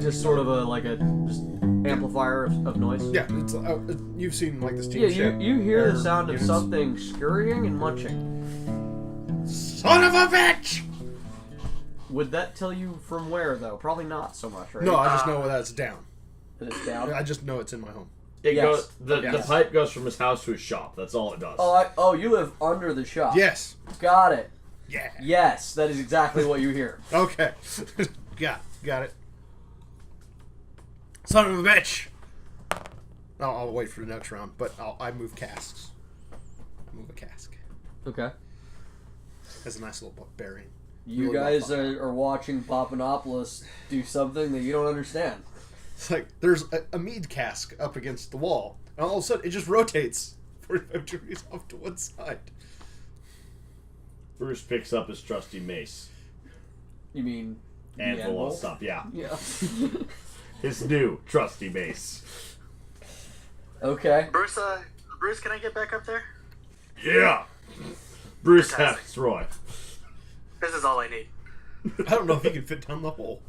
just sort of a just amplifier of noise? Yeah, it's you've seen like the steam Yeah, ship. you hear the sound of units. something scurrying and munching. Son of a bitch! Would that tell you from where, though? Probably not so much, right? No, I just know that it's down. That it's down? I just know it's in my home. It Yes. goes. The Yes. pipe goes from his house to his shop. That's all it does. Oh, you live under the shop. Yes. Got it. Yeah. Yes, that is exactly what you hear. Okay. Got it. Son of a bitch! I'll wait for the next round, but I move casks. Move a cask. Okay. Has a nice little bearing. You Really guys well are watching Papanopoulos do something that you don't understand. It's like there's a mead cask up against the wall, and all of a sudden it just rotates 45 degrees off to one side. Bruce picks up his trusty mace. You mean Anvil on top, yeah. Yeah. His new trusty mace. Okay. Bruce, can I get back up there? Yeah! Bruce Fantastic. hefts Roy. This is all I need. I don't know if he can fit down the hole.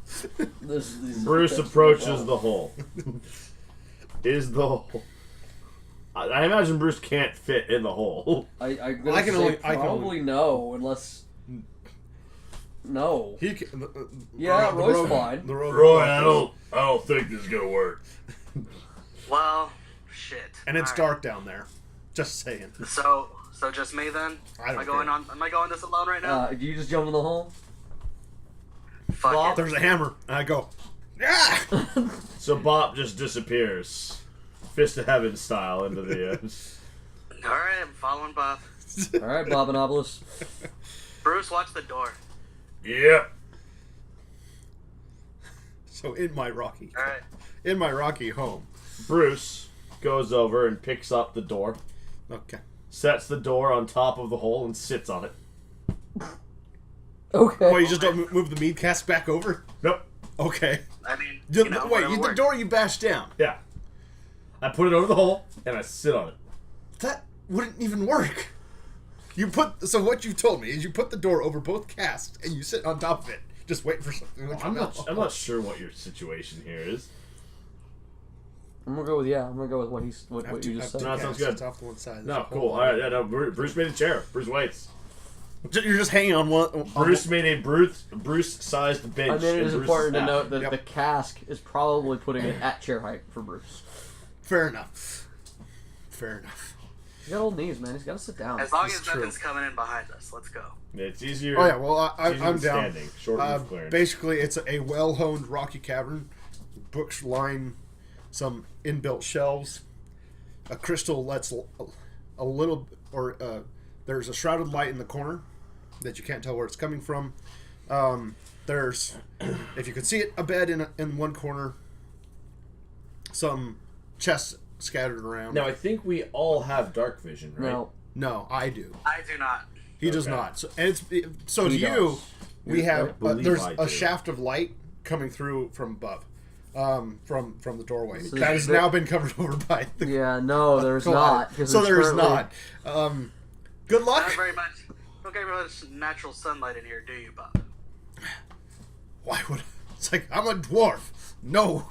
Bruce approaches the hole. Is the hole... I imagine Bruce can't fit in the hole. I I can only- probably no, unless... No. He can, Yeah, the Roy's rogue- fine. The rogue Roy, I don't think this is gonna work. Well, shit. And it's All right. dark down there. Just saying. So just me then? I don't Am I going this alone right now? You just jump in the hole? Fuck Bobp, it. There's a hammer, and I go, yeah! So Bobp just disappears. Fist of Heaven style into the... All right, I'm following Bob. Alright, Papanopoulos. Bruce, watch the door. Yep. So in my rocky home. Bruce goes over and picks up the door, Okay. sets the door on top of the hole, and sits on it. Okay. Well, you just don't move the mead cask back over? Nope. Okay. I mean, Wait, the works. door you bashed down. Yeah. I put it over the hole, and I sit on it. That wouldn't even work. So what you told me is you put the door over both casks and you sit on top of it, just waiting for something to I'm come out. not sure what your situation here is. I'm gonna go with what you just said. No, that sounds good. It's off to one side. No, cool. All right, yeah, no. Bruce made a chair. Bruce waits. You're just hanging on one. Bruce made a Bruce-sized bench. I mean, it in is Bruce's important to lap. note that Yep. the cask is probably putting it at chair height for Bruce. Fair enough. He's got old knees, man. He's got to sit down. As long It's as true. nothing's coming in behind us, let's go. It's easier. Oh yeah, well it's easier I'm than down. standing. Short roof clearance. Basically, it's a well-honed rocky cavern. Books line some inbuilt shelves. A crystal lets a little, there's a shrouded light in the corner that you can't tell where it's coming from. There's, if you could see it, a bed in one corner. Some chests scattered around. Now I think we all have dark vision, right? No, I do. I do not. He does Okay. not. So, and so He to you, does. we have I believe there's I a do. shaft of light coming through from above, from the doorway So that has there- now been covered over by the. Yeah, no, there's collide. not. 'Cause So there's there's currently- not. Good luck. Not very much. Don't get very much natural sunlight in here, do you, Bob? Why would? It's like I'm a dwarf. No.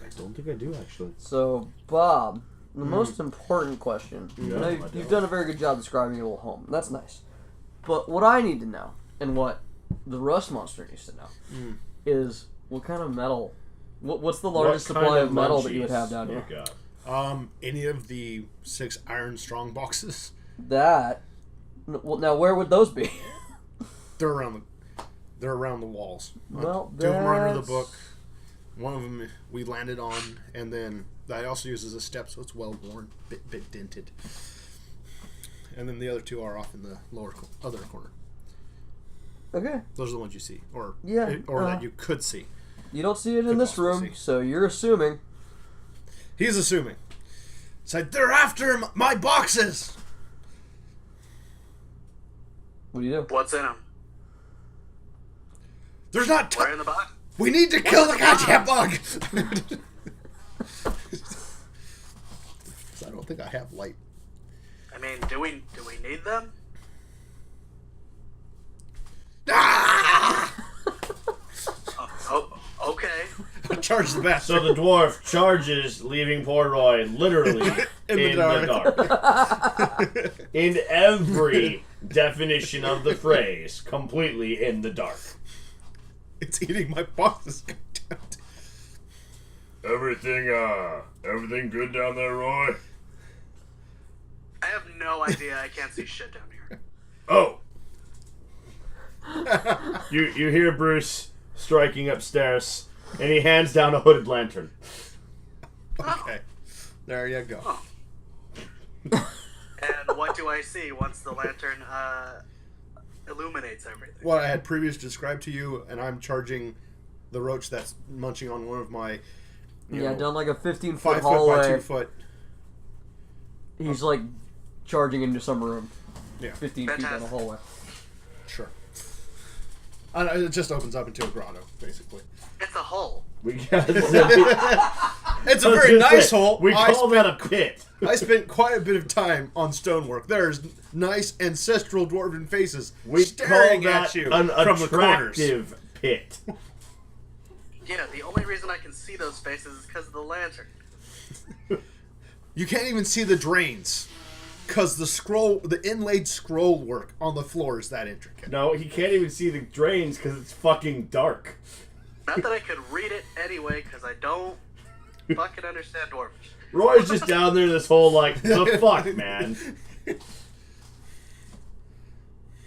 I don't think I do actually. So, Bob, the most important question. Yeah, Now, I you've don't. done a very good job describing your little home. That's nice. But what I need to know, and what the rust monster needs to know, is what kind of metal. What's the largest What kind supply of metal that you would munchies have down you here? got? Any of the 6 iron strong boxes? That. Well, now where would those be? They're around the walls. Well, 2 of them are under the that's- book. One of them we landed on, and then I also use as a step, so it's well worn, bit dented. And then the other 2 are off in the other corner. Okay. Those are the ones you see, or Yeah, that you could see. You don't see it in Could this possibly room, see. so you're assuming. He's assuming. It's like they're after my boxes. What do you do? What's in them? There's not. Where in the box? We need to kill the goddamn bug. I don't think I have light. I mean, do we need them? Ah! Oh, okay. charge the So bastard. the dwarf charges, leaving poor Roy literally in the dark. In every definition of the phrase, completely in the dark. It's eating my boxes. Everything good down there, Roy? I have no idea. I can't see shit down here. Oh! You hear Bruce striking upstairs, and he hands down a hooded lantern. Okay. There you go. Oh. And what do I see once the lantern illuminates everything? What I had previously described to you, and I'm charging the roach that's munching on one of my down like a 15-foot 5 foot hallway. by 2 foot. He's like charging into some room. Yeah. 15 feet down the hallway. Sure. It just opens up into a grotto, basically. It's a hole. It's a very nice hole. We call that a pit. I spent quite a bit of time on stonework. There's nice ancestral dwarven faces We staring call that at you an from the corners. attractive pit. Yeah, the only reason I can see those faces is because of the lantern. You can't even see the drains, because the inlaid scroll work on the floor is that intricate. No, he can't even see the drains because it's fucking dark. Not that I could read it anyway, because I don't fucking understand Dwarvish. Roy's just down there this whole like, the fuck, man.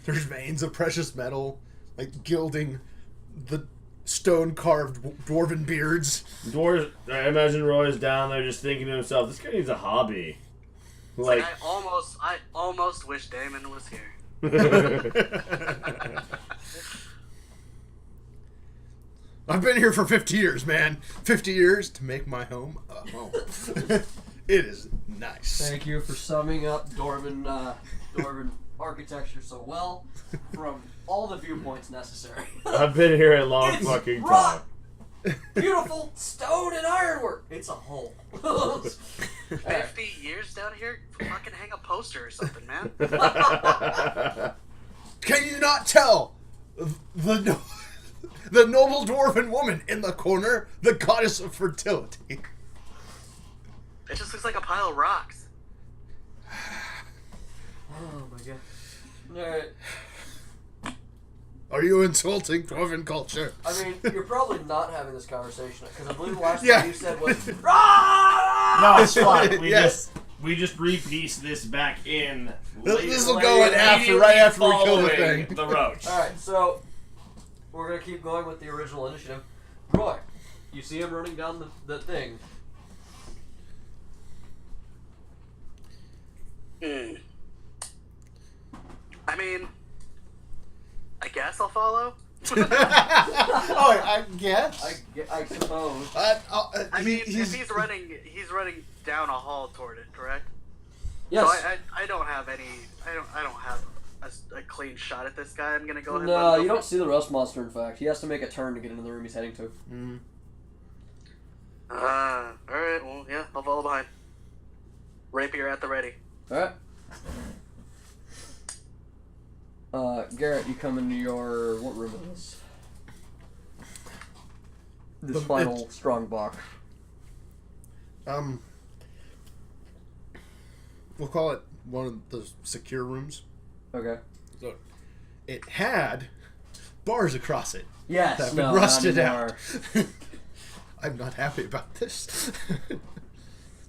There's veins of precious metal, like gilding the stone-carved dwarven beards. Dwarves, I imagine Roy's down there just thinking to himself, this guy needs a hobby. Like I almost wish Damon was here. I've been here for 50 years, man. 50 years to make my home a home. It is nice. Thank you for summing up Dwarven architecture so well from all the viewpoints necessary. I've been here a long It's fucking time. rock. Beautiful stone and ironwork. It's a hole. 50 years down here? Fucking hang a poster or something, man. Can you not tell the noble dwarven woman in the corner, the goddess of fertility? It just looks like a pile of rocks. Oh my god. Alright. Are you insulting dwarven culture? I mean, you're probably not having this conversation because I believe the last Yeah. thing you said was No, it's fine. Yes. We just repiece this back in. This will go in right after we kill the thing. The roach. Alright, so we're gonna keep going with the original initiative. Roy, you see him running down the thing. Hmm. I mean, I guess I'll follow. I guess. I suppose. I mean, if he's running down a hall toward it, correct? Yes. So I don't have any. I don't have a clean shot at this guy. I'm gonna go ahead. No, and you don't see the rust monster. In fact, he has to make a turn to get into the room he's heading to. Mm. All right. Well, yeah, I'll follow behind. Rapier at the ready. All right. Garrett, you come into your what room is this? This final strong box. We'll call it one of the secure rooms. Okay. So it had bars across it. Yes. That No, been rusted not out. I'm not happy about this.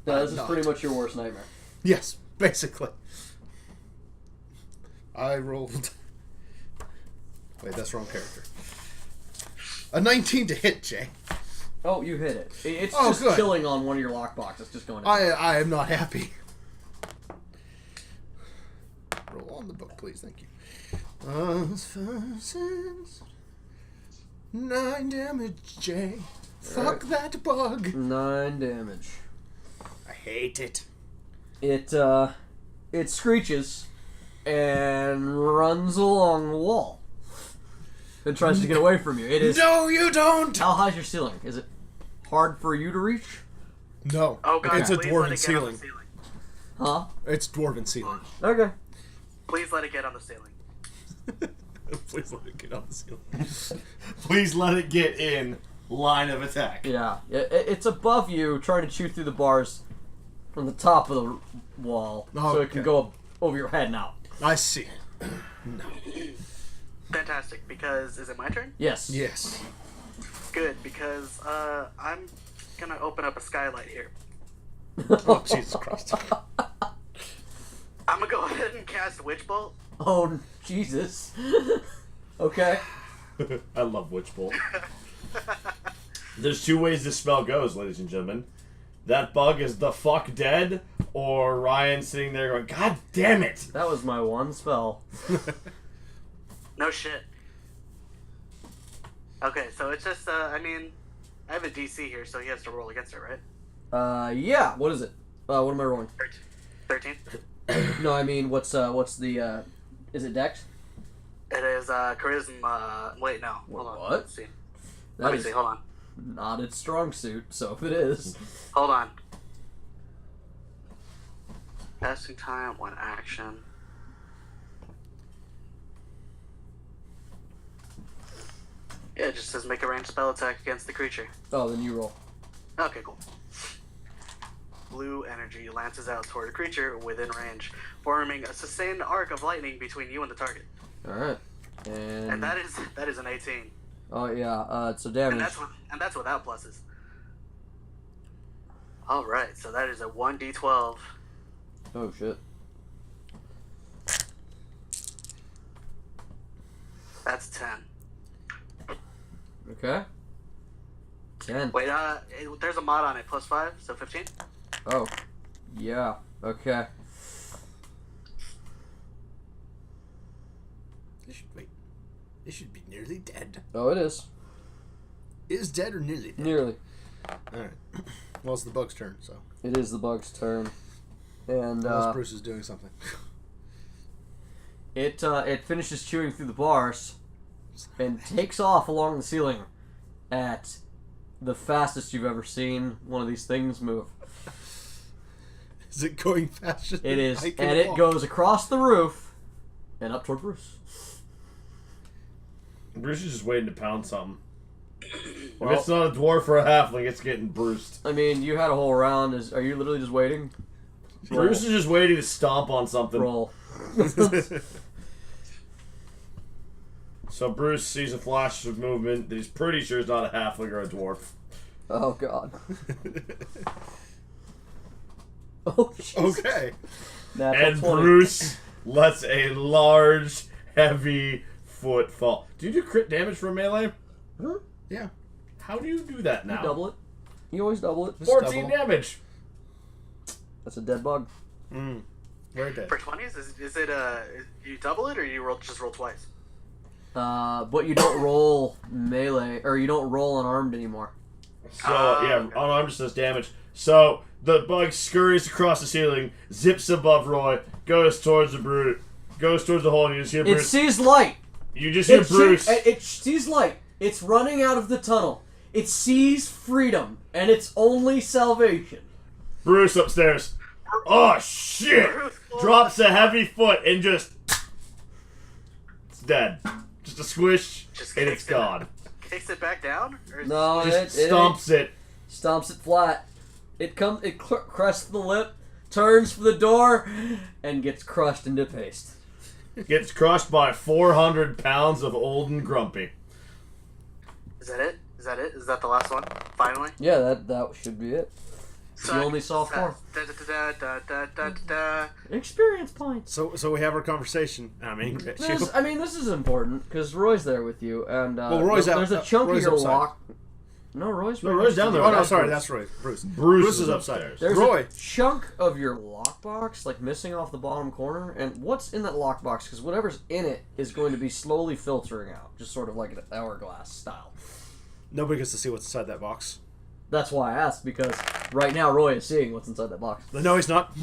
No, this is pretty much your worst nightmare. Yes, basically. I rolled. Wait, that's the wrong character. A 19 to hit, Jay. Oh, you hit it. It's Oh, just good. chilling on one of your lockboxes. Just going. I am not happy. Roll on the book, please. Thank you. 9 damage, Jay. Fuck that bug. 9 damage. I hate it. It screeches and runs along the wall. It tries to get away from you. It is. No, you don't. How high's your ceiling? Is it hard for you to reach? No. Oh God! It's a please let dwarven it get on the ceiling. ceiling. Huh? It's dwarven ceiling. Okay. Please let it get on the ceiling. Please let it get on the ceiling. Please let it get in line of attack. Yeah, it's above you, trying to chew through the bars from the top of the wall, so it can go over your head and out. I see. No. Fantastic, because is it my turn? Yes. Yes. Good, because I'm gonna open up a skylight here. Oh, Jesus Christ. I'm gonna go ahead and cast Witch Bolt. Oh, Jesus. Okay. I love Witch Bolt. There's two ways this spell goes, ladies and gentlemen. That bug is the fuck dead, or Ryan sitting there going, God damn it! That was my one spell. No shit. Okay, so it's just, I mean, I have a DC here, so he has to roll against it, right? Yeah, what is it? What am I rolling? 13. No, I mean, what's the, is it Dex? It is, Charisma, wait, no. Hold on. What? Let's see. That Let me is see, hold on. not its strong suit, so if it is. Hold on. Passing time, one action. Yeah, it just says make a ranged spell attack against the creature. Oh, then you roll. Okay, cool. Blue energy lances out toward a creature within range, forming a sustained arc of lightning between you and the target. Alright. And that is an 18. Oh, yeah, so damage. And that's without pluses. Alright, so that is a 1d12. Oh, shit. That's 10. Okay. 10. Wait, there's a mod on it, +5, so 15? Oh. Yeah. Okay. This should be nearly dead. Oh, it is. Is dead or nearly dead? Nearly. Alright. Well, it's the bug's turn, so. It is the bug's turn. And, Unless Bruce is doing something. it finishes chewing through the bars and takes off along the ceiling at the fastest you've ever seen one of these things move. Is it going faster? It is, and it goes across the roof and up toward Bruce. Bruce is just waiting to pound something. Well, if it's not a dwarf or a halfling, it's getting Bruced. I mean, you had a whole round. Are you literally just waiting? Bruce is just waiting to stomp on something. Roll. So Bruce sees a flash of movement that he's pretty sure is not a halfling or a dwarf. Oh, God. Oh, Jesus. Okay. And 20. Bruce lets a large, heavy foot fall. Do you do crit damage for a melee? Huh? Yeah. How do you do that You now? double it. You always double it. 14 damage. That's a dead bug. Very dead. For 20s, is it, you double it or you just roll twice? But you don't roll melee, or you don't roll unarmed anymore. So, yeah, unarmed just does damage. So, the bug scurries across the ceiling, zips above Roy, goes towards the brute, goes towards the hole, and you just hear It Bruce. sees light. You just hear Bruce. It sees light. It's running out of the tunnel. It sees freedom, and its only salvation. Bruce upstairs. Oh, shit! Drops a heavy foot and just... It's dead. Just a squish, and it's gone. Kicks it back down? Or No, Just stomps it. Stomps it flat. It crests the lip, turns for the door, and gets crushed into paste. Gets crushed by 400 pounds of old and grumpy. Is that it? Is that it? Is that the last one? Finally? Yeah, that should be it. You only saw 4. Experience points. So we have our conversation. I mean, This is important because Roy's there with you, and Roy's there's a chunk Roy's of your upside. lock. No, Roy's down there. Oh no, sorry, that's Roy. Bruce. Bruce is upside. upstairs. There's Roy. a chunk of your lockbox, like missing off the bottom corner, and what's in that lockbox? Because whatever's in it is going to be slowly filtering out, just sort of like an hourglass style. Nobody gets to see what's inside that box. That's why I asked, because right now Roy is seeing what's inside that box. No, he's not.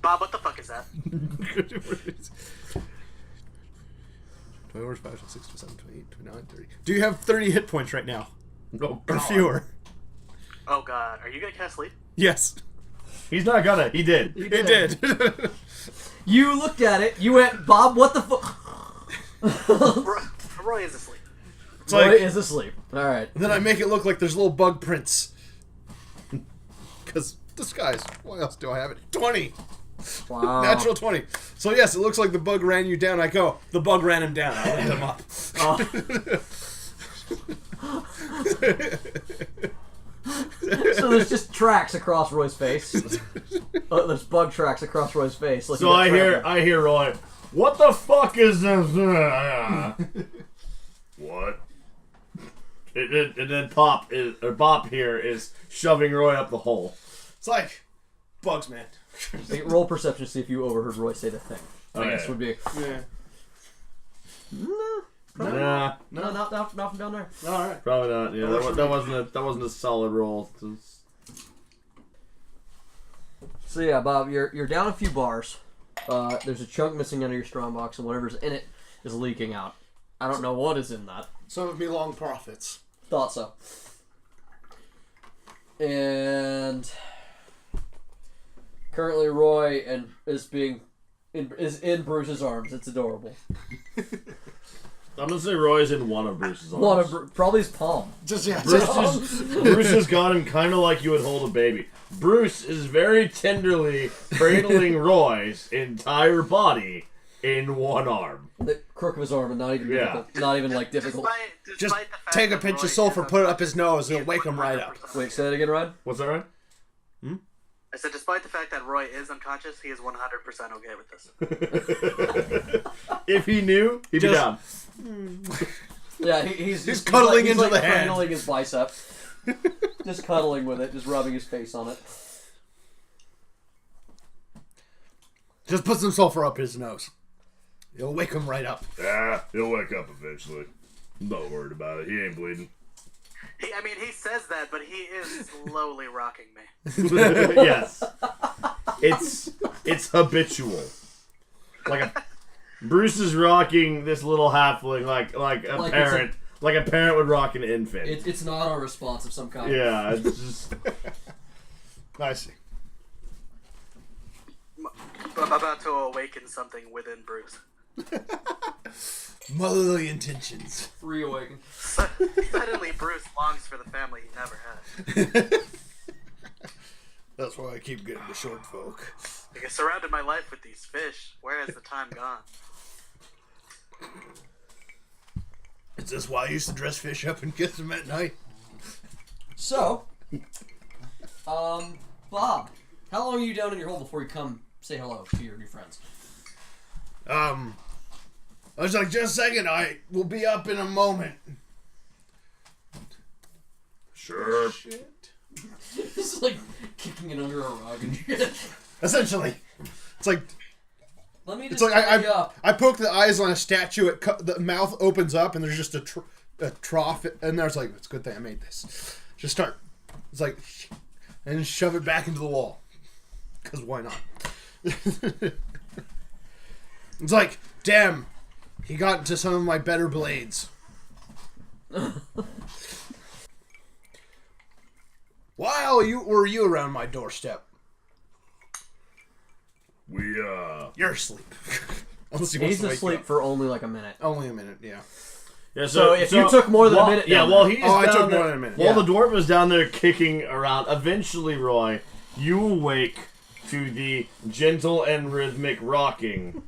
Bob, what the fuck is that? 24, 5, 6, 27, 28, 29, 30. Do you have 30 hit points right now? Oh, Or God. fewer? Oh god, are you gonna cast sleep? Yes. He's not gonna. He did. It did. You looked at it, you went, Bob, what the fuck? Roy is asleep. Roy like, is asleep. All right. and then I make it look like there's little bug prints. Because disguise. What else do I have it? 20. Wow. Natural 20. So yes, it looks like the bug ran you down. I go, the bug ran him down. I lift him up. So there's just tracks across Roy's face. There's bug tracks across Roy's face. So I hear Roy. What the fuck is this? What? And then Bobp here is shoving Roy up the hole. It's like, bugs, man. Roll perception to see if you overheard Roy say the thing. I guess would be. Yeah. Nah. No, not from down there. All right. Probably not. Yeah, that wasn't a solid roll. So yeah, Bob, you're down a few bars. There's a chunk missing out of your strongbox, and whatever's in it is leaking out. I don't know what is in that. Some of me long profits. Thought so. And currently, Roy is in Bruce's arms. It's adorable. I'm gonna say Roy's in one of Bruce's arms. Probably his palm. Bruce has got him kind of like you would hold a baby. Bruce is very tenderly cradling Roy's entire body in one arm. The crook of his arm, and not even difficult. Not even like difficult. Despite Just the fact take a that pinch Roy of sulfur, is put it up his nose, it'll wake him right up. Wait, say that again, Ryan. What's that, right? I said, despite the fact that Roy is unconscious, he is 100% okay with this. If he knew, he'd be down. Yeah, he's cuddling into like the hand. cradling his bicep. Just cuddling with it, just rubbing his face on it. Just put some sulfur up his nose. It'll wake him right up. He'll wake up eventually. I'm not worried about it. He ain't bleeding. He says that, but he is slowly rocking me. Yes. It's habitual. Bruce is rocking this little halfling like a parent would rock an infant. It's not a response of some kind. Yeah, it's just. I see. I'm about to awaken something within Bruce. Motherly intentions. Reawaken. Suddenly, Bruce longs for the family he never had. That's why I keep getting the short folk. I surrounded my life with these fish. Where has the time gone? Is this why I used to dress fish up and kiss them at night? So, Bob, how long are you down in your hole before you come say hello to your new friends? I was like, just a second, I will be up in a moment. Sure. Shit. It's like kicking it under a rug and Essentially. It's like... Let me just It's like up. I poke the eyes on a statue, the mouth opens up, and there's just a trough, and there's like, it's a good thing I made this. Just start, it's like, and shove it back into the wall. Because why not? It's like, damn, he got into some of my better blades. Why were you around my doorstep? You're asleep. Unless he wants He's to wake asleep you up. for only like a minute. Only a minute, yeah. Yeah, So if you took more than a minute yeah, down while there- he's I down took there, more than a minute. While Yeah. the dwarf was down there kicking around, eventually, Roy, you awake to the gentle and rhythmic rocking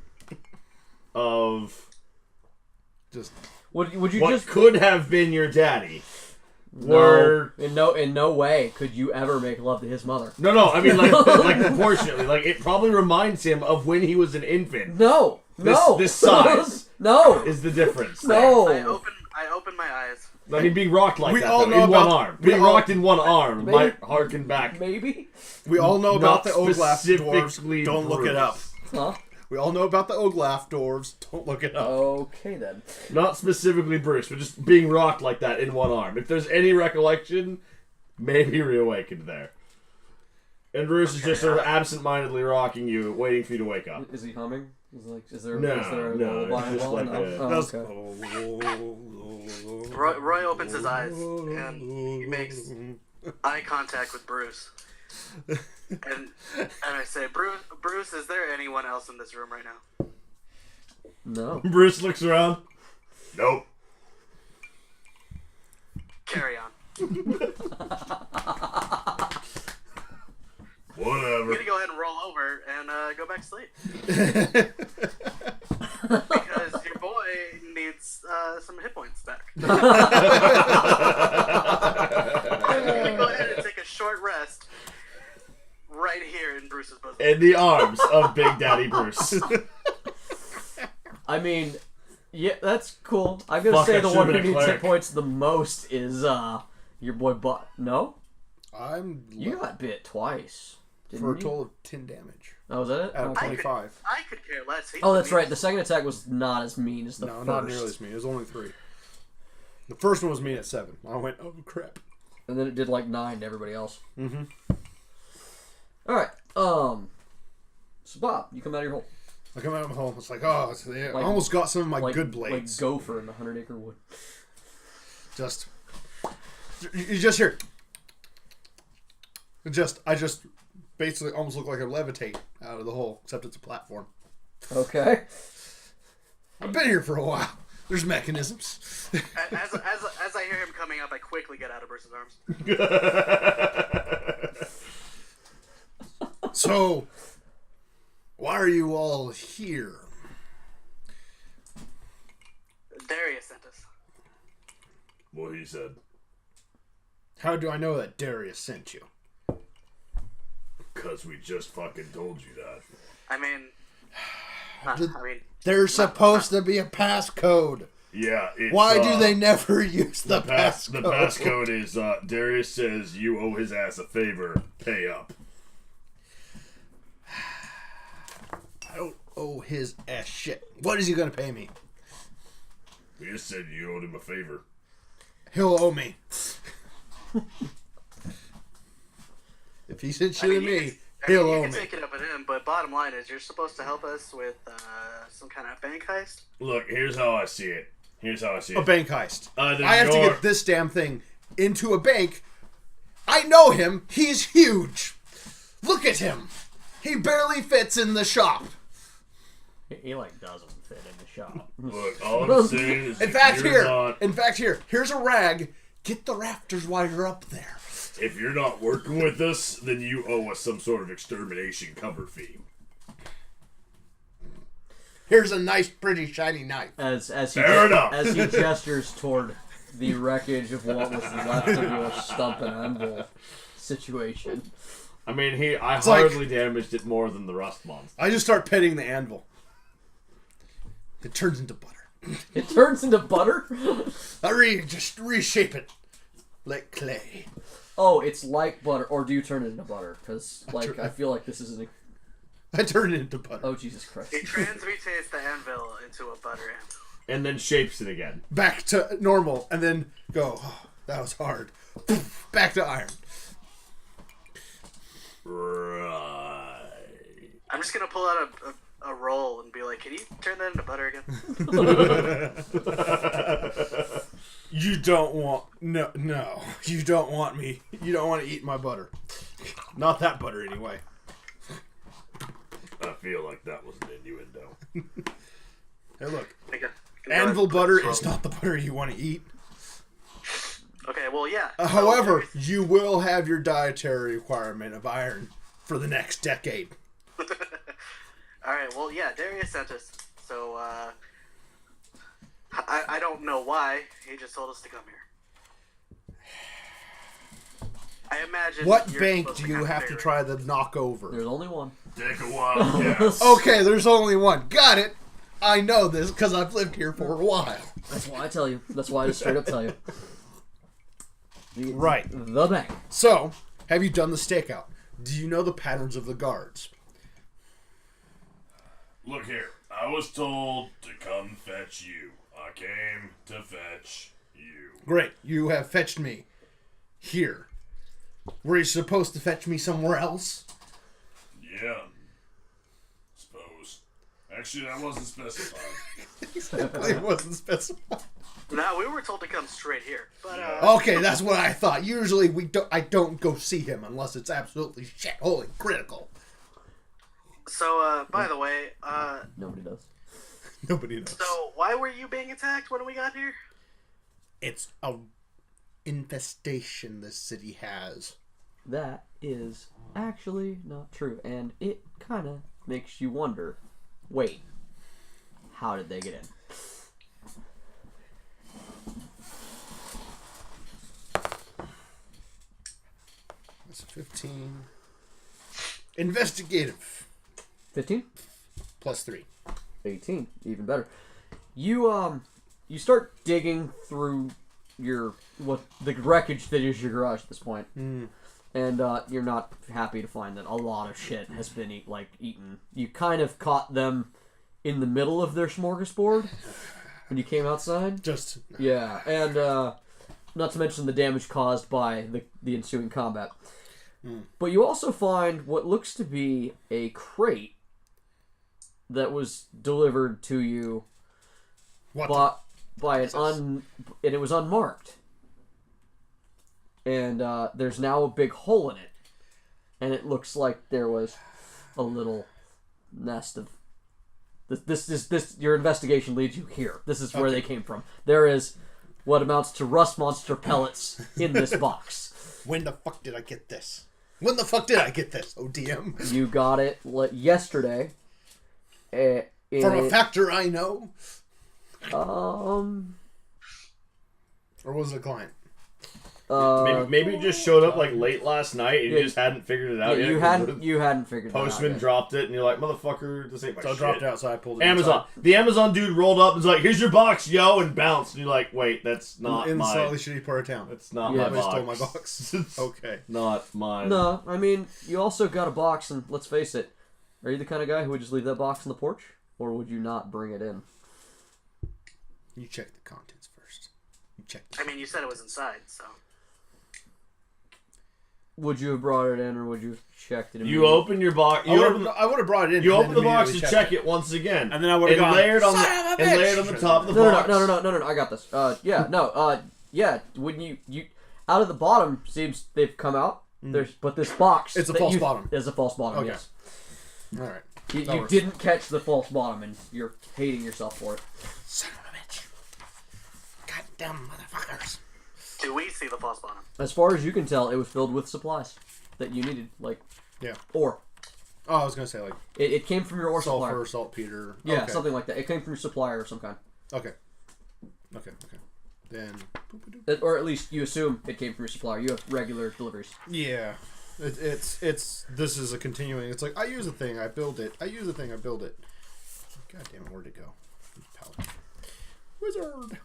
of Just Would you what just could have been your daddy. Were no, in no way could you ever make love to his mother. no, I mean like proportionately, like it probably reminds him of when he was an infant. No, This size. no, Is the difference? there. no. I open my eyes. I mean, being rocked like We that all though, know in one about- arm. we Being all- rocked in one arm Maybe- might harken back. Maybe, we all know about the Not Oglaf dwarves. specifically Don't look it Bruce. up. huh? We all know about the Oglaf dwarves. Don't look it up. Okay then. Not specifically Bruce, but just being rocked like that in one arm. If there's any recollection, maybe reawakened there. And Bruce is just sort of absent-mindedly rocking you, waiting for you to wake up. Is he humming? Is there No, a no, lullaby it's just involved? like a- Oh, okay. Roy opens his eyes and he makes eye contact with Bruce. And I say, Bruce, is there anyone else in this room right now? No. Bruce looks around. Nope. carry on. Whatever. I'm gonna go ahead and roll over and go back to sleep. Because your boy needs some hit points back. I'm gonna go ahead and take a short rest right here in Bruce's bosom. In the arms of Big Daddy Bruce. I mean, yeah, that's cool. I'm gonna say the one who needs hit points the most is your boy Bobp. No? You got bit twice. For a total of 10 damage. Oh, was that it? Out of 25. I could care less. Oh, that's right. The second attack was not as mean as the first. No, not nearly as mean. It was only 3. The first one was mean at 7. I went, oh crap. And then it did like 9 to everybody else. Mm-hmm. Alright, so Bobp, you come out of your hole. I come out of my hole. It's like, oh, I almost got some of my good blades. Like Gopher in the 100-acre wood. You just hear. I just basically almost look like I levitate out of the hole, except it's a platform. Okay. I've been here for a while. There's mechanisms. As I hear him coming up, I quickly get out of Bruce's arms. So, why are you all here? Darius sent us. What he said. How do I know that Darius sent you? Because we just fucking told you that. I mean, there's supposed to be a passcode. Yeah. Why do they never use the passcode? The passcode is Darius says you owe his ass a favor. Pay up. I don't owe his ass shit. What is he going to pay me? We just said you owed him a favor. He'll owe me. If he sent shit to me, he'll owe me. You can take it up at him, but bottom line is you're supposed to help us with some kind of bank heist. Look, here's how I see it. A bank heist. I have to get this damn thing into a bank. I know him. He's huge. Look at him. He barely fits in the shop. He like doesn't fit in the shop. Look, all I'm saying is in fact, here's a rag. Get the rafters while you're up there. If you're not working with us, then you owe us some sort of extermination cover fee. Here's a nice, pretty, shiny knife. As he gestures toward the wreckage of what was left of your stump and anvil situation. I mean, I hardly damaged it more than the rust monster. I just start petting the anvil. It turns into butter. It turns into butter? Just reshape it like clay. Oh, it's like butter, or do you turn it into butter? Because I feel like this isn't. I turn it into butter. Oh Jesus Christ! He transmutates the anvil into a butter anvil, and then shapes it again back to normal, and then go. Oh, that was hard. Back to iron. Right. I'm just gonna pull out a roll and be like, "Can you turn that into butter again?" You don't want no. You don't want me. You don't want to eat my butter. Not that butter anyway. I feel like that was an innuendo. Hey, look. Anvil butter is not the butter you want to eat. Okay, well, yeah. However, you will have your dietary requirement of iron for the next decade. Alright, well, yeah, Darius sent us. So, I don't know why. He just told us to come here. I imagine. What bank do you have to try to knock over? There's only one. Take a while, yes. Okay, there's only one. Got it. I know this because I've lived here for a while. That's why I tell you. That's why I just straight up tell you. Right. The bank. So, have you done the stakeout? Do you know the patterns of the guards? Look here. I was told to come fetch you. I came to fetch you. Great. You have fetched me here. Were you supposed to fetch me somewhere else? Yeah. Suppose. Actually, that wasn't specified. Exactly, it wasn't specified. No, we were told to come straight here. But okay, that's what I thought. Usually, I don't go see him unless it's absolutely shitholy critical. So, by the way, Nobody does. Nobody knows. So, why were you being attacked when we got here? It's a infestation this city has. That is actually not true, and it kind of makes you wonder, wait, how did they get in? That's 15. Investigative. 15? Plus 3. 18, even better. You start digging through the wreckage that is your garage at this point. And you're not happy to find that a lot of shit has been eaten. You kind of caught them in the middle of their smorgasbord when you came outside. Yeah, and not to mention the damage caused by the ensuing combat. But you also find what looks to be a crate that was delivered to you and it was unmarked. And there's now a big hole in it. And it looks like there was a little nest of... This your investigation leads you here. This is where they came from. There is what amounts to rust monster pellets in this box. When the fuck did I get this? When the fuck did I get this, ODM? You got it yesterday. From a factor I know? Or was it a client? Maybe it just showed up late last night and you just hadn't figured it out yet. You hadn't figured it out. Postman dropped it and you're like, motherfucker, this ain't my shit. So I dropped it out, so I pulled it Amazon. inside. The Amazon dude rolled up and was like, here's your box, yo, and bounced. And you're like, wait, that's not in mine. slightly shitty part of town. That's not my box. Stole my box. Okay. Not mine. No, I mean, you also got a box, and let's face it, are you the kind of guy who would just leave that box on the porch? Or would you not bring it in? You check the contents first. You said it was inside, so... Would you have brought it in, or would you have checked it? You open your box. I would have brought it in. You open the box to check it once again, and then I would have layered on the top of the box. No. I got this. Yeah. When you out of the bottom seems they've come out. But this box. It's a false bottom. Is a false bottom. Okay. Yes. All right. You didn't catch the false bottom, and you're hating yourself for it. Son of a bitch! Goddamn motherfuckers! Do we see the false bottom? As far as you can tell, it was filled with supplies that you needed, ore. Oh, I was gonna say it came from your ore supplier. Sulfur, saltpeter. Yeah, something like that. It came from your supplier of some kind. Okay. Then, or at least you assume it came from your supplier. You have regular deliveries. Yeah, it's this is a continuing. It's like I use a thing, I build it. I use a thing, I build it. God damn it, where'd it go? Palette. Wizard.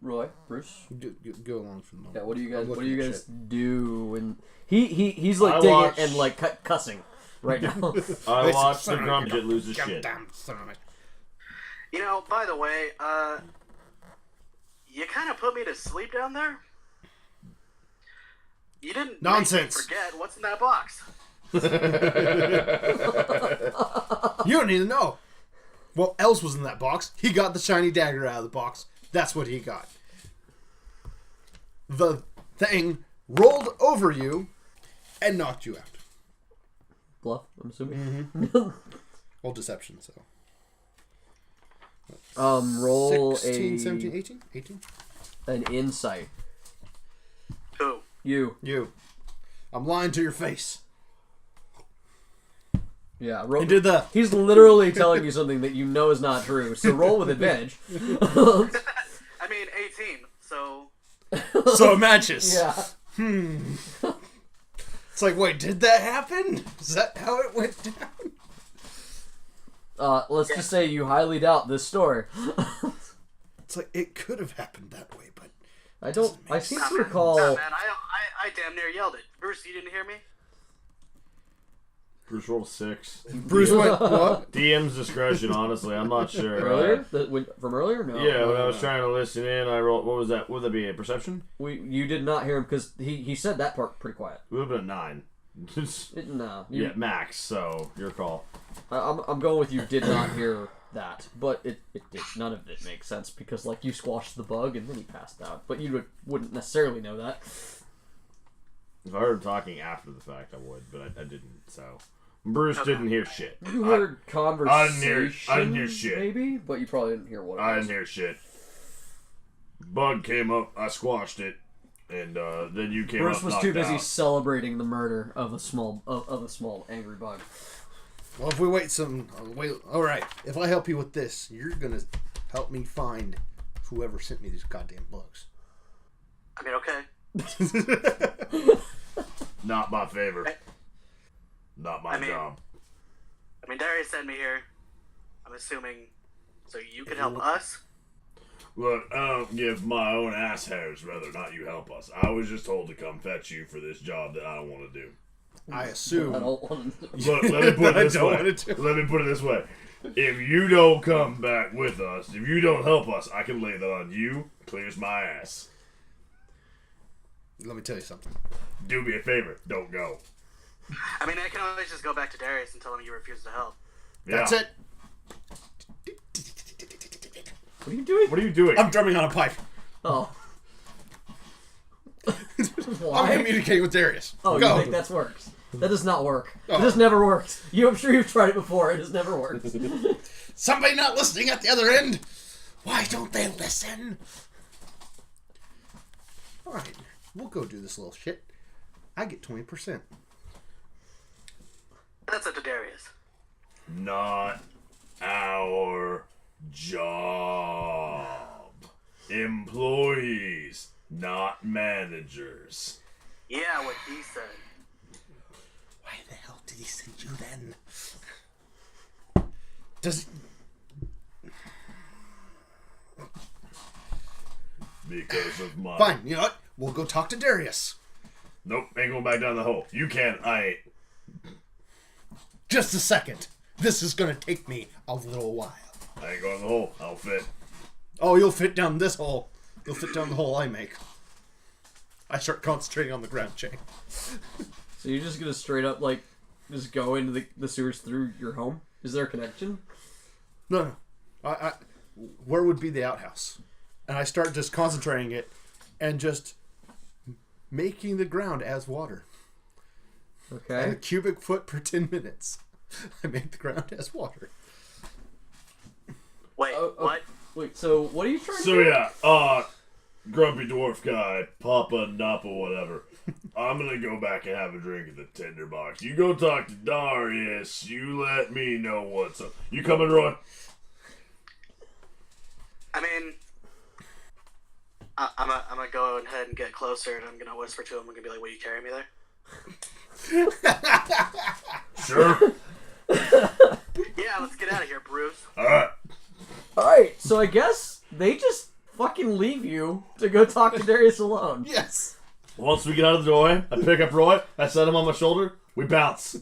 Roy, Bruce, go along for the moment. Yeah, what do you guys do when he's digging and cussing right now? I watch the Grumjet lose his shit. By the way, you kind of put me to sleep down there. You didn't Nonsense. Make me forget what's in that box. You don't need to know. What else was in that box? He got the shiny dagger out of the box. That's what he got. The thing rolled over you and knocked you out. Bluff, I'm assuming. Well, deception, so. Roll 16, 17, 18? An insight. Who? You. I'm lying to your face. Yeah, he's literally telling you something that you know is not true, so roll with advantage. 18, so... So it matches. Yeah. It's like, wait, did that happen? Is that how it went down? Let's just say you highly doubt this story. It's like, it could have happened that way, but... I seem to recall... Nah, man, I damn near yelled it. Bruce, you didn't hear me? Bruce rolled 6. Bruce went, what? DM's discretion, honestly. I'm not sure. Earlier? From earlier? No. Yeah, when I was trying to listen in, I rolled... What was that? Would that be a perception? You did not hear him because he said that part pretty quiet. It would have been a 9. No. Yeah, max, so your call. I'm going with you did not hear that, but it none of it makes sense because you squashed the bug and then he passed out, but you wouldn't necessarily know that. If I heard him talking after the fact, I would, but I didn't, so... Bruce didn't hear shit. You heard conversation. I didn't hear shit. Maybe, but you probably didn't hear what it was. I didn't hear shit. Bug came up, I squashed it, and then you came Bruce up. Bruce was too busy celebrating the murder of a small angry bug. Well, if we wait all right. If I help you with this, you're gonna help me find whoever sent me these goddamn bugs. I mean, okay. Not my favor. Not my job. I mean, Darius sent me here. I'm assuming, so you can help us. Look, I don't give my own ass hairs whether or not you help us. I was just told to come fetch you for this job that I don't want to do. I assume. I don't want to. Look, let me put it this way. Let me put it this way. If you don't come back with us, if you don't help us, I can lay that on you. Clears my ass. Let me tell you something. Do me a favor. Don't go. I mean, I can always just go back to Darius and tell him you refuse to help. Yeah. That's it. What are you doing? What are you doing? I'm drumming on a pipe. Oh. I'm communicating with Darius. Oh, Go. you think that works? That does not work. Oh. It has never worked. I'm sure you've tried it before. It has never worked. Somebody not listening at the other end? Why don't they listen? Alright, we'll go do this little shit. I get 20%. That's up to Darius. Not our job. Employees, not managers. Yeah, what he said. Why the hell did he send you then? Does... Because of my... Fine, you know what? We'll go talk to Darius. Nope, ain't going back down the hole. You can, I ain't. Just a second. This is gonna take me a little while. I ain't going in the hole. I'll fit. Oh, you'll fit down this hole. You'll fit down the hole I make. I start concentrating on the ground chain. So you're just gonna straight up, like, just go into the sewers through your home? Is there a connection? No. Where would be the outhouse? And I start just concentrating it and just making the ground as water. Okay. And a cubic foot per 10 minutes. I make the ground as water. Wait, what? Wait, so what are you trying to So do? yeah, grumpy dwarf guy, Papa Napa, whatever. I'm gonna go back and have a drink at the tinderbox. You go talk to Darius. You let me know what's up. You coming, Roy? I mean, I'm gonna go ahead and get closer, and I'm gonna whisper to him. I'm gonna be like, "Will you carry me there?" Sure. Yeah, let's get out of here, Bruce. Alright. Alright, so I guess they just fucking leave you to go talk to Darius alone. Yes. Once we get out of the doorway, I pick up Roy, I set him on my shoulder, we bounce.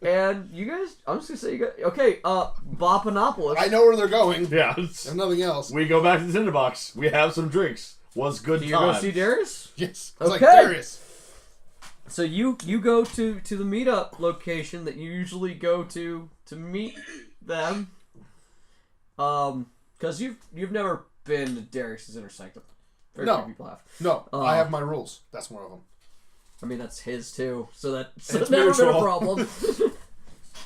And you guys, I'm just gonna say you guys, okay, Bopanopolis. I know where they're going. Yeah. And nothing else. We go back to the tinderbox. We have some drinks. Was good Do time. you go see Darius? Yes. It's Okay. like Darius. So you go to the meetup location that you usually go to meet them. Because you've never been to Darius's inner sanctum. Very few people have. No, I have my rules. That's one of them. I mean, that's his too, so that's It's never been a mutual. problem.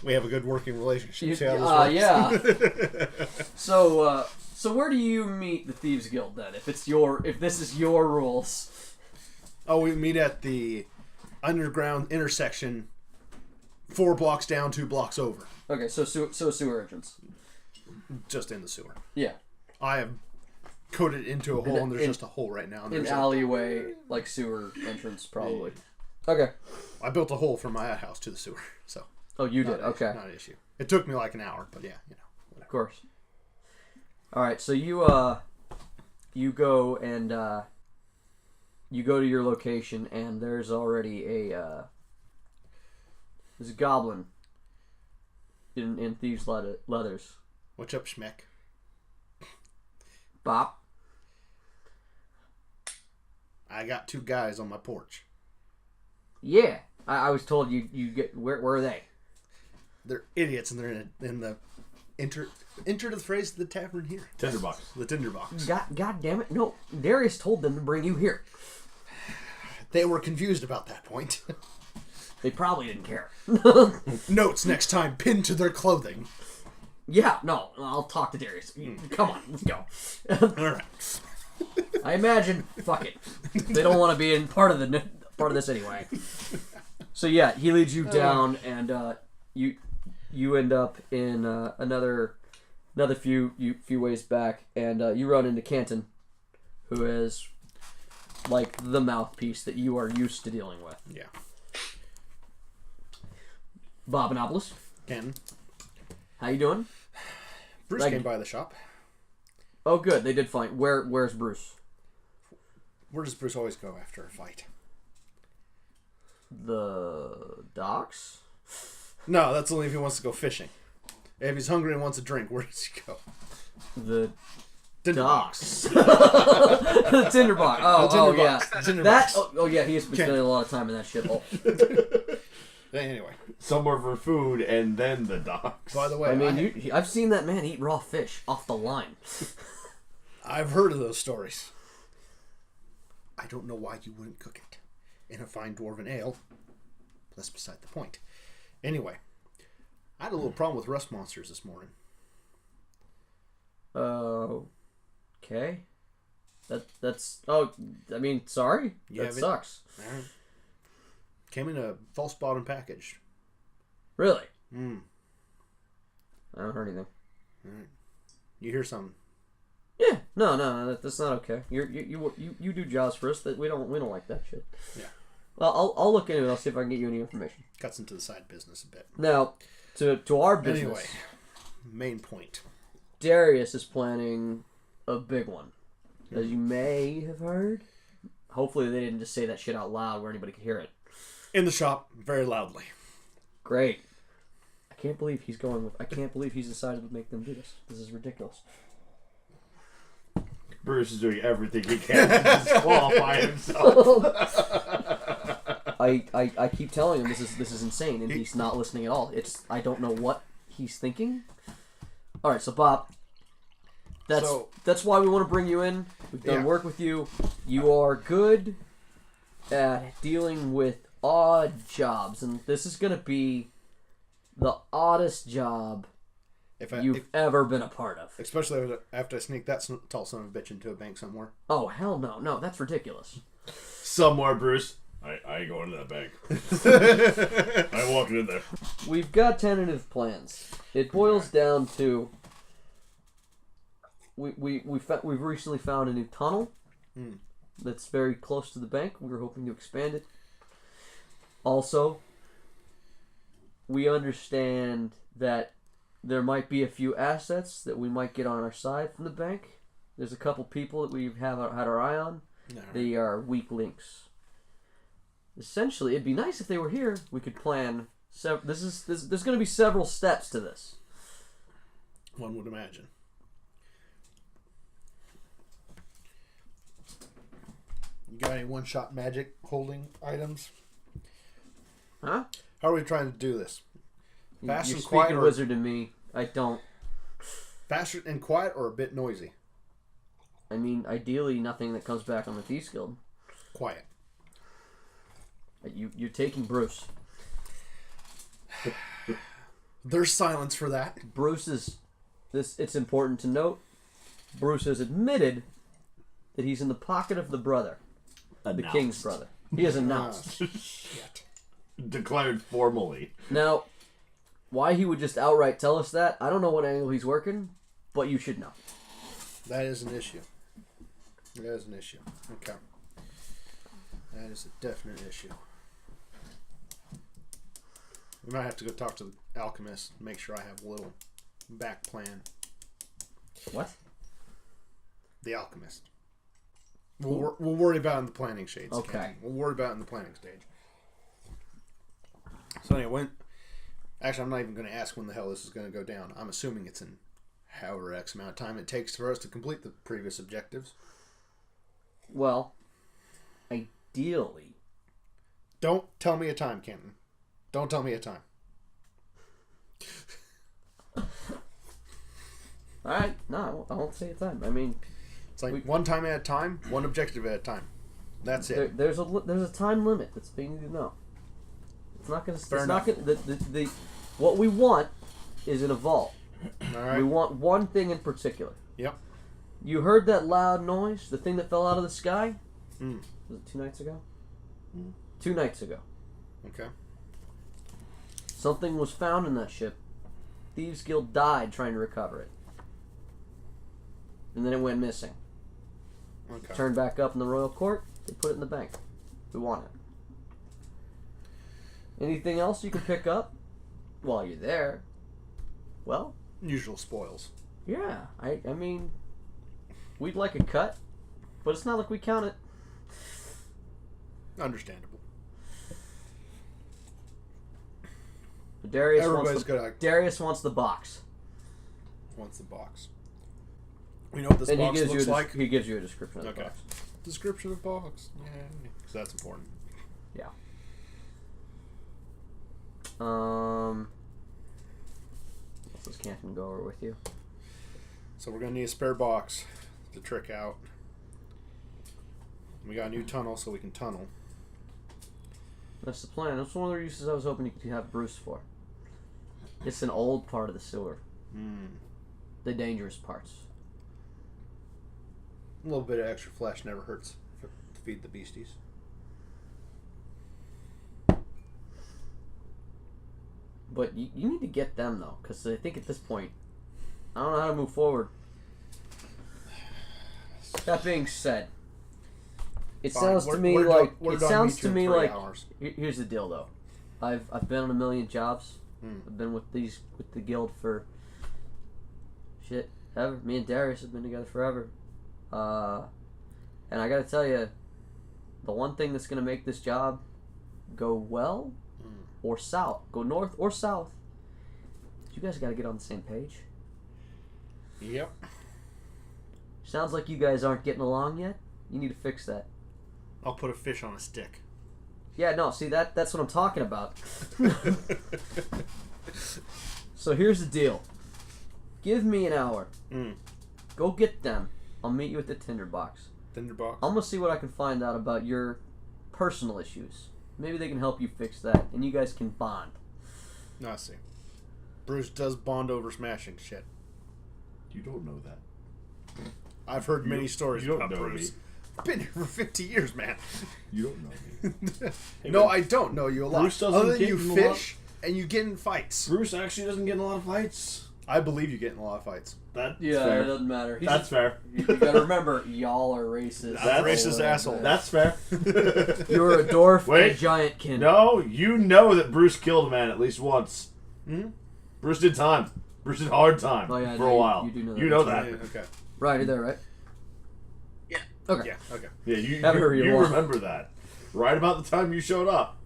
We have a good working relationship. See how this works? Yeah. So where do you meet the Thieves Guild then? If this is your rules. Oh, we meet at the underground intersection, 4 blocks down, 2 blocks over. Okay, so sewer entrance. Just in the sewer. Yeah. I have coated into a hole, and there's just a hole right now. And An there's alleyway, like sewer entrance, probably. Okay. I built a hole from my outhouse to the sewer, so. Oh, you did. Okay. Not an issue. It took me like an hour, but yeah, you know. Whatever. Of course. All right, so you go and you go to your location, and there's already there's a goblin in thieves' leathers. What's up, Schmeck? Bop. I got 2 guys on my porch. Yeah, I was told you get where are they? They're idiots, and they're in the enter the phrase the tavern here. Tinderbox. The tinderbox. God damn it! No, Darius told them to bring you here. They were confused about that point. They probably didn't care. Notes next time pinned to their clothing. Yeah, no, I'll talk to Darius. Come on, let's go. Alright. I imagine, fuck it. They don't want to be in part of this anyway. So yeah, he leads you down, and you end up in another few ways back, and you run into Canton, who is like the mouthpiece that you are used to dealing with. Yeah. Bobinopolis. Canton. How you doing? Bruce came by the shop. Oh, good. They did find. Where's Bruce? Where does Bruce always go after a fight? The docks? No, that's only if he wants to go fishing. If he's hungry and wants a drink, where does he go? The Tinder docks. The tinderbox. Oh, yeah. Tinderbox. Oh, yeah. He's been spending a lot of time in that shithole. Anyway, somewhere for food and then the docks. By the way, I mean, I've seen that man eat raw fish off the line. I've heard of those stories. I don't know why you wouldn't cook it in a fine dwarven ale. That's beside the point. Anyway, I had a little problem with rust monsters this morning. Okay. That's. Oh, I mean, sorry. That sucks. Came in a false bottom package. Really? I haven't heard anything. Right. You hear something? Yeah. No. That's not okay. You do jobs for us that we don't like that shit. Yeah. Well, I'll look into it. I'll see if I can get you any information. Cuts into the side business a bit. Now, to our business. Anyway, main point. Darius is planning a big one, as you may have heard. Hopefully, they didn't just say that shit out loud where anybody could hear it. In the shop, very loudly. Great. I can't believe he's decided to make them do this. This is ridiculous. Bruce is doing everything he can to disqualify himself. I keep telling him this is insane, and he's not listening at all. I don't know what he's thinking. All right, so Bobp, that's why we want to bring you in. We've done work with you. You are good at dealing with odd jobs, and this is going to be the oddest job you've ever been a part of. Especially after I sneak that tall son of a bitch into a bank somewhere. Oh, hell no. No, that's ridiculous. Somewhere, Bruce. I ain't going to that bank. I ain't walking in there. We've got tentative plans. It boils down to we've recently found a new tunnel that's very close to the bank. We're hoping to expand it. Also, we understand that there might be a few assets that we might get on our side from the bank. There's a couple people that we've had our eye on. No. They are weak links. Essentially, it'd be nice if they were here. We could plan. There's going to be several steps to this. One would imagine. You got any one-shot magic holding items? Huh? How are we trying to do this? Fast You're and quiet, speaking wizard to me. I don't. Fast and quiet, or a bit noisy? I mean, ideally, nothing that comes back on the Thieves Guild. Quiet. You're taking Bruce. There's silence for that. Bruce is this. It's important to note. Bruce has admitted that he's in the pocket of the brother, the king's brother. He has announced. Shit. Declared formally. Now, why he would just outright tell us that, I don't know what angle he's working, but you should know. That is an issue. That is an issue. Okay. That is a definite issue. We might have to go talk to the alchemist and make sure I have a little back plan. What? The alchemist. We'll worry about it in the planning stage. Okay. Ken. We'll worry about it in the planning stage. So anyway, actually, I'm not even going to ask when the hell this is going to go down. I'm assuming it's in however X amount of time it takes for us to complete the previous objectives. Well, ideally. Don't tell me a time, Kenton. Don't tell me a time. Alright, no, I won't say a time. I mean... It's like one time at a time, one objective at a time. That's it. There's a time limit that's being need to know. It's not gonna. It's not gonna. The what we want is in a vault. All right. We want one thing in particular. Yep. You heard that loud noise? The thing that fell out of the sky? Was it 2 nights ago? 2 nights ago. Okay. Something was found in that ship. Thieves Guild died trying to recover it. And then it went missing. Okay. Turned back up in the royal court. They put it in the bank. We want it. Anything else you can pick up while you're there? Well, usual spoils. Yeah, I mean, we'd like a cut, but it's not like we count it. Understandable. Darius wants the box. Wants the box. We know what this and box looks like. He gives you a description of the box. Description of the box. Yeah, because that's important. Yeah. What does Canton go over with you? So we're gonna need a spare box to trick out. We got a new tunnel, so we can tunnel. That's the plan. That's one of the uses I was hoping you could have Bruce for. It's an old part of the sewer. The dangerous parts. A little bit of extra flesh never hurts to feed the beasties. But you need to get them, though, because I think at this point, I don't know how to move forward. That being said, it sounds to me like here's the deal, though. I've been on a million jobs. I've been with the guild for ever. Me and Darius have been together forever. And I gotta tell you, the one thing that's gonna make this job go well or south, go north or south, you guys gotta get on the same page. Yep. Sounds like you guys aren't getting along yet. You need to fix that. I'll put a fish on a stick. Yeah, no, see, that's what I'm talking about. So here's the deal. Give me an hour. Go get them. I'll meet you at the tinderbox. Tinderbox? I'm going to see what I can find out about your personal issues. Maybe they can help you fix that, and you guys can bond. No, I see. Bruce does bond over smashing shit. You don't know that. I've heard many stories about Bruce. Me. I've been here for 50 years, man. You don't know me. Hey, no, I don't know you a lot. Bruce doesn't Other than get you in fish and you get in fights. Bruce actually doesn't get in a lot of fights. I believe you get in a lot of fights. That's fair. It doesn't matter. That's fair. You gotta remember, y'all are racist. That's racist asshole. That's fair. You're a dwarf and a giant kin. No, you know that Bruce killed a man at least once. Bruce did time. Bruce did hard time for a while. You do know that. You know that. Yeah, okay. Right, you're there, right? Yeah. Okay. Yeah, okay. Yeah, you remember that. Right about the time you showed up.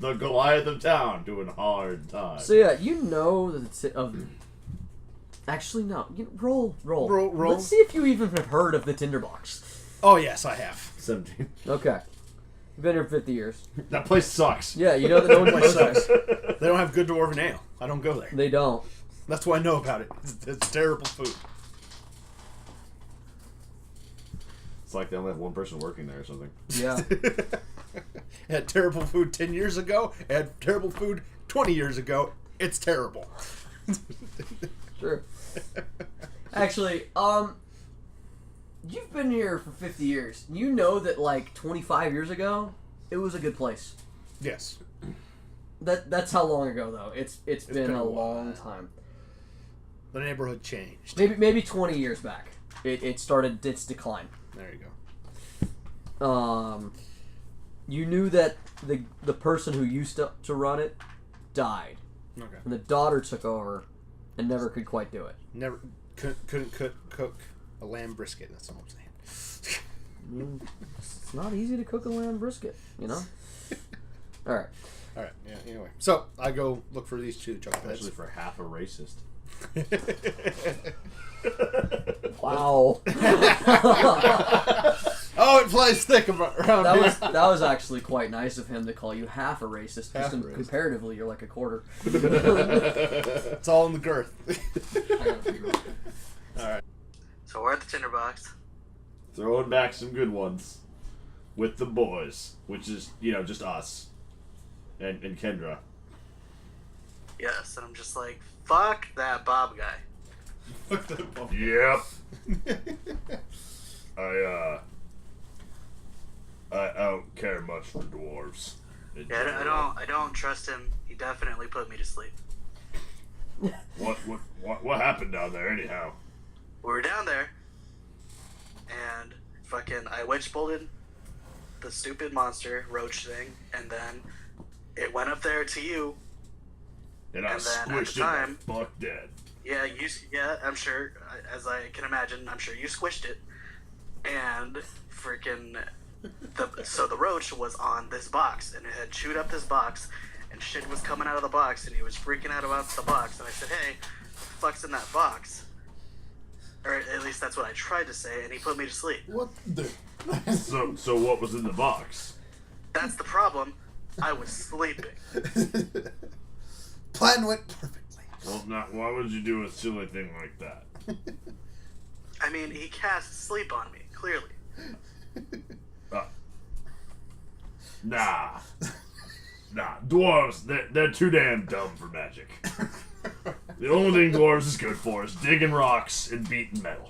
The Goliath of town doing hard time. So yeah, you know that it's actually, no. Roll. Let's see if you even have heard of the tinderbox. Oh, yes, I have. 17. Okay. You've been here 50 years. That place sucks. Yeah, you know that no one Place goes there. sucks. They don't have good dwarven ale. I don't go there. They don't. That's why I know about it. It's terrible food. It's like they only have one person working there or something. Yeah. It had terrible food 10 years ago. It had terrible food 20 years ago. It's terrible. Sure. Actually, you've been here for 50 years. You know that like 25 years ago, it was a good place. Yes. That's how long ago though. It's been a long time. The neighborhood changed. Maybe 20 years back. It started its decline. There you go. You knew that the person who used to run it died. Okay. And the daughter took over and never could quite do it. Never couldn't cook a lamb brisket. That's all I'm saying. It's not easy to cook a lamb brisket, you know? All right. Yeah, anyway. So, I go look for these two chocolates. Especially for half a racist. Wow. Oh, it flies thick around here. That was actually quite nice of him to call you half a racist. Half Just a racist. comparatively, you're like a quarter. It's all in the girth. I gotta figure it out. Alright. So we're at the tinderbox. Throwing back some good ones. With the boys. Which is, just us. And Kendra. Yes, and I'm just like, fuck that Bobp guy. Fuck that Bobp. Yep. I don't care much for dwarves. Yeah, I don't trust him. He definitely put me to sleep. What happened down there anyhow? We were down there, and fucking I witch bolted the stupid monster roach thing, and then it went up there to you. And I then squished at the it like fuck dead. Yeah, I'm sure, as I can imagine, I'm sure you squished it. And freaking, so the roach was on this box, and it had chewed up this box, and shit was coming out of the box, and he was freaking out about the box, and I said, hey, what the fuck's in that box? Or at least that's what I tried to say, and he put me to sleep. What the? So what was in the box? That's the problem. I was sleeping. Plan went perfectly. Well, now, why would you do a silly thing like that? I mean, he cast sleep on me, clearly. Nah. Dwarves, they're too damn dumb for magic. The only thing dwarves is good for is digging rocks and beating metal.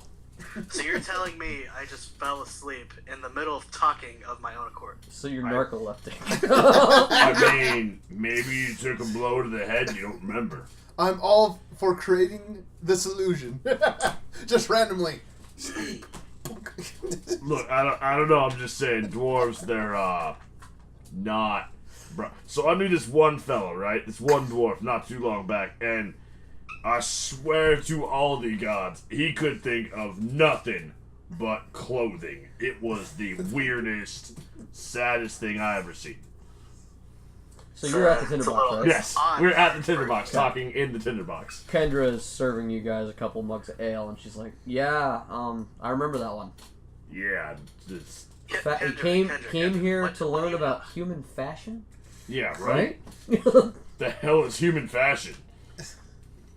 So you're telling me I just fell asleep in the middle of talking of my own accord? So you're narcoleptic. I mean, maybe you took a blow to the head and you don't remember. I'm all for creating this illusion. Just randomly. Look, I don't know, I'm just saying, dwarves, they're, not... So I knew this one fellow, right? This one dwarf, not too long back, and I swear to all the gods, he could think of nothing but clothing. It was the weirdest, saddest thing I ever seen. So you're at the tinderbox, right? Yes, we're at the tinderbox, talking in the tinderbox. Kendra is serving you guys a couple mugs of ale, and she's like, "Yeah, I remember that one. Yeah, it's... He came here to learn about human fashion. Yeah, right? The hell is human fashion?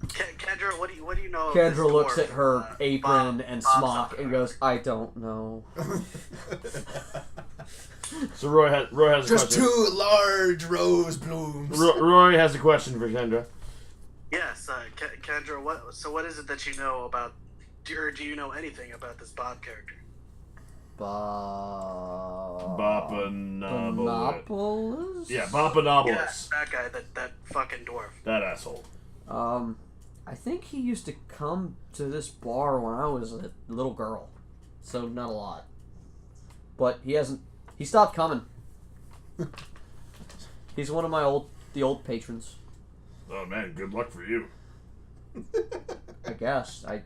Kendra, what do you know? Kendra looks at her apron and smock and goes, "I don't know." So Roy has a question. Just 2 large rose blooms. Roy has a question for Kendra. Yes, Kendra. What is it that you know about? Do you know anything about this Bobp character? Boppanopolis? Yeah, Boppanopolis. Yeah, that guy, that fucking dwarf. That asshole. I think he used to come to this bar when I was a little girl, so not a lot. But he stopped coming. He's one of the old patrons. Oh man, good luck for you. I guess. I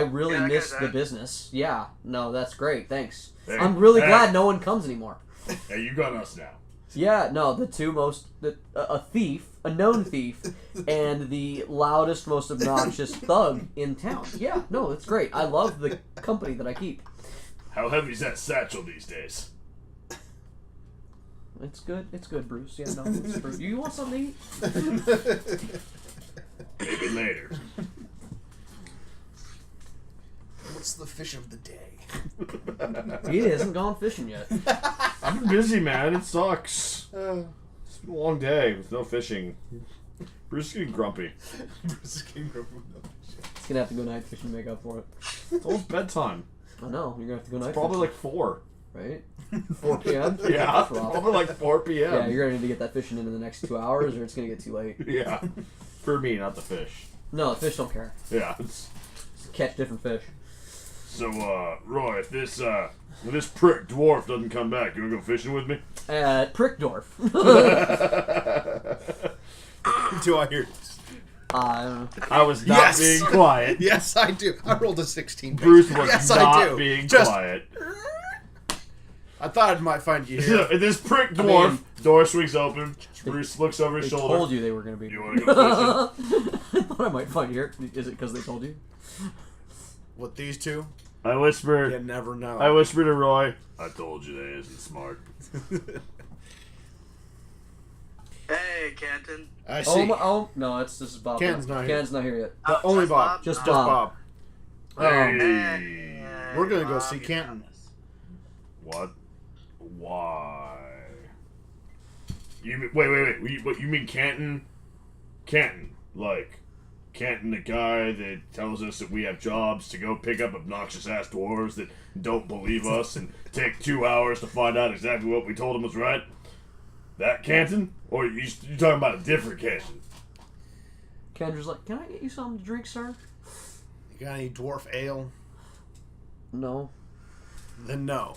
really miss the business. Yeah. No, that's great. Thanks. Hey, I'm really glad no one comes anymore. Hey, you got us now. Yeah, no, the two most... a thief, a known thief, and the loudest, most obnoxious thug in town. Yeah, no, it's great. I love the company that I keep. How heavy's that satchel these days? It's good, Bruce. Yeah, no, it's Bruce. You want something to eat? Maybe later. What's the fish of the day? He hasn't gone fishing yet. I've been busy, man. It sucks. It's been a long day with no fishing. Bruce is getting grumpy. He's gonna have to go night fishing to make up for it. It's almost bedtime. I know, you're gonna have to go night Probably fishing. like 4. Right? 4 p.m.? Yeah, probably like 4 p.m. Yeah, you're gonna need to get that fishing in the next 2 hours or it's gonna get too late. Yeah. For me, not the fish. No, the fish don't care. Yeah. Just catch different fish. So, Roy, if this prick dwarf doesn't come back, you wanna go fishing with me? Prickdorf. Do I hear this? I was not being quiet. Yes, I do. I rolled a 16. Bruce was yes, not I do. being Just, quiet. I thought I might find you here. This prick dwarf, door swings open, Bruce looks over his shoulder. They told you they were going to be. You want to go fishing? I thought I might find you here. Is it because they told you? With these two? I whispered. You never know. I whispered to Roy. I told you that isn't smart. Hey, Canton. I see. No, this is Bobp. Canton's not here. Canton's not here yet. Only just Bobp. Just Just Bobp. Hey. We're gonna go see Canton. What? Why? Wait. What you mean Canton? Canton, like Canton, the guy that tells us that we have jobs to go pick up obnoxious ass dwarves that don't believe us and take 2 hours to find out exactly what we told them was right. That Canton, or you talking about a different Canton? Kendra's like, can I get you something to drink, sir? You got any dwarf ale? No. Then no.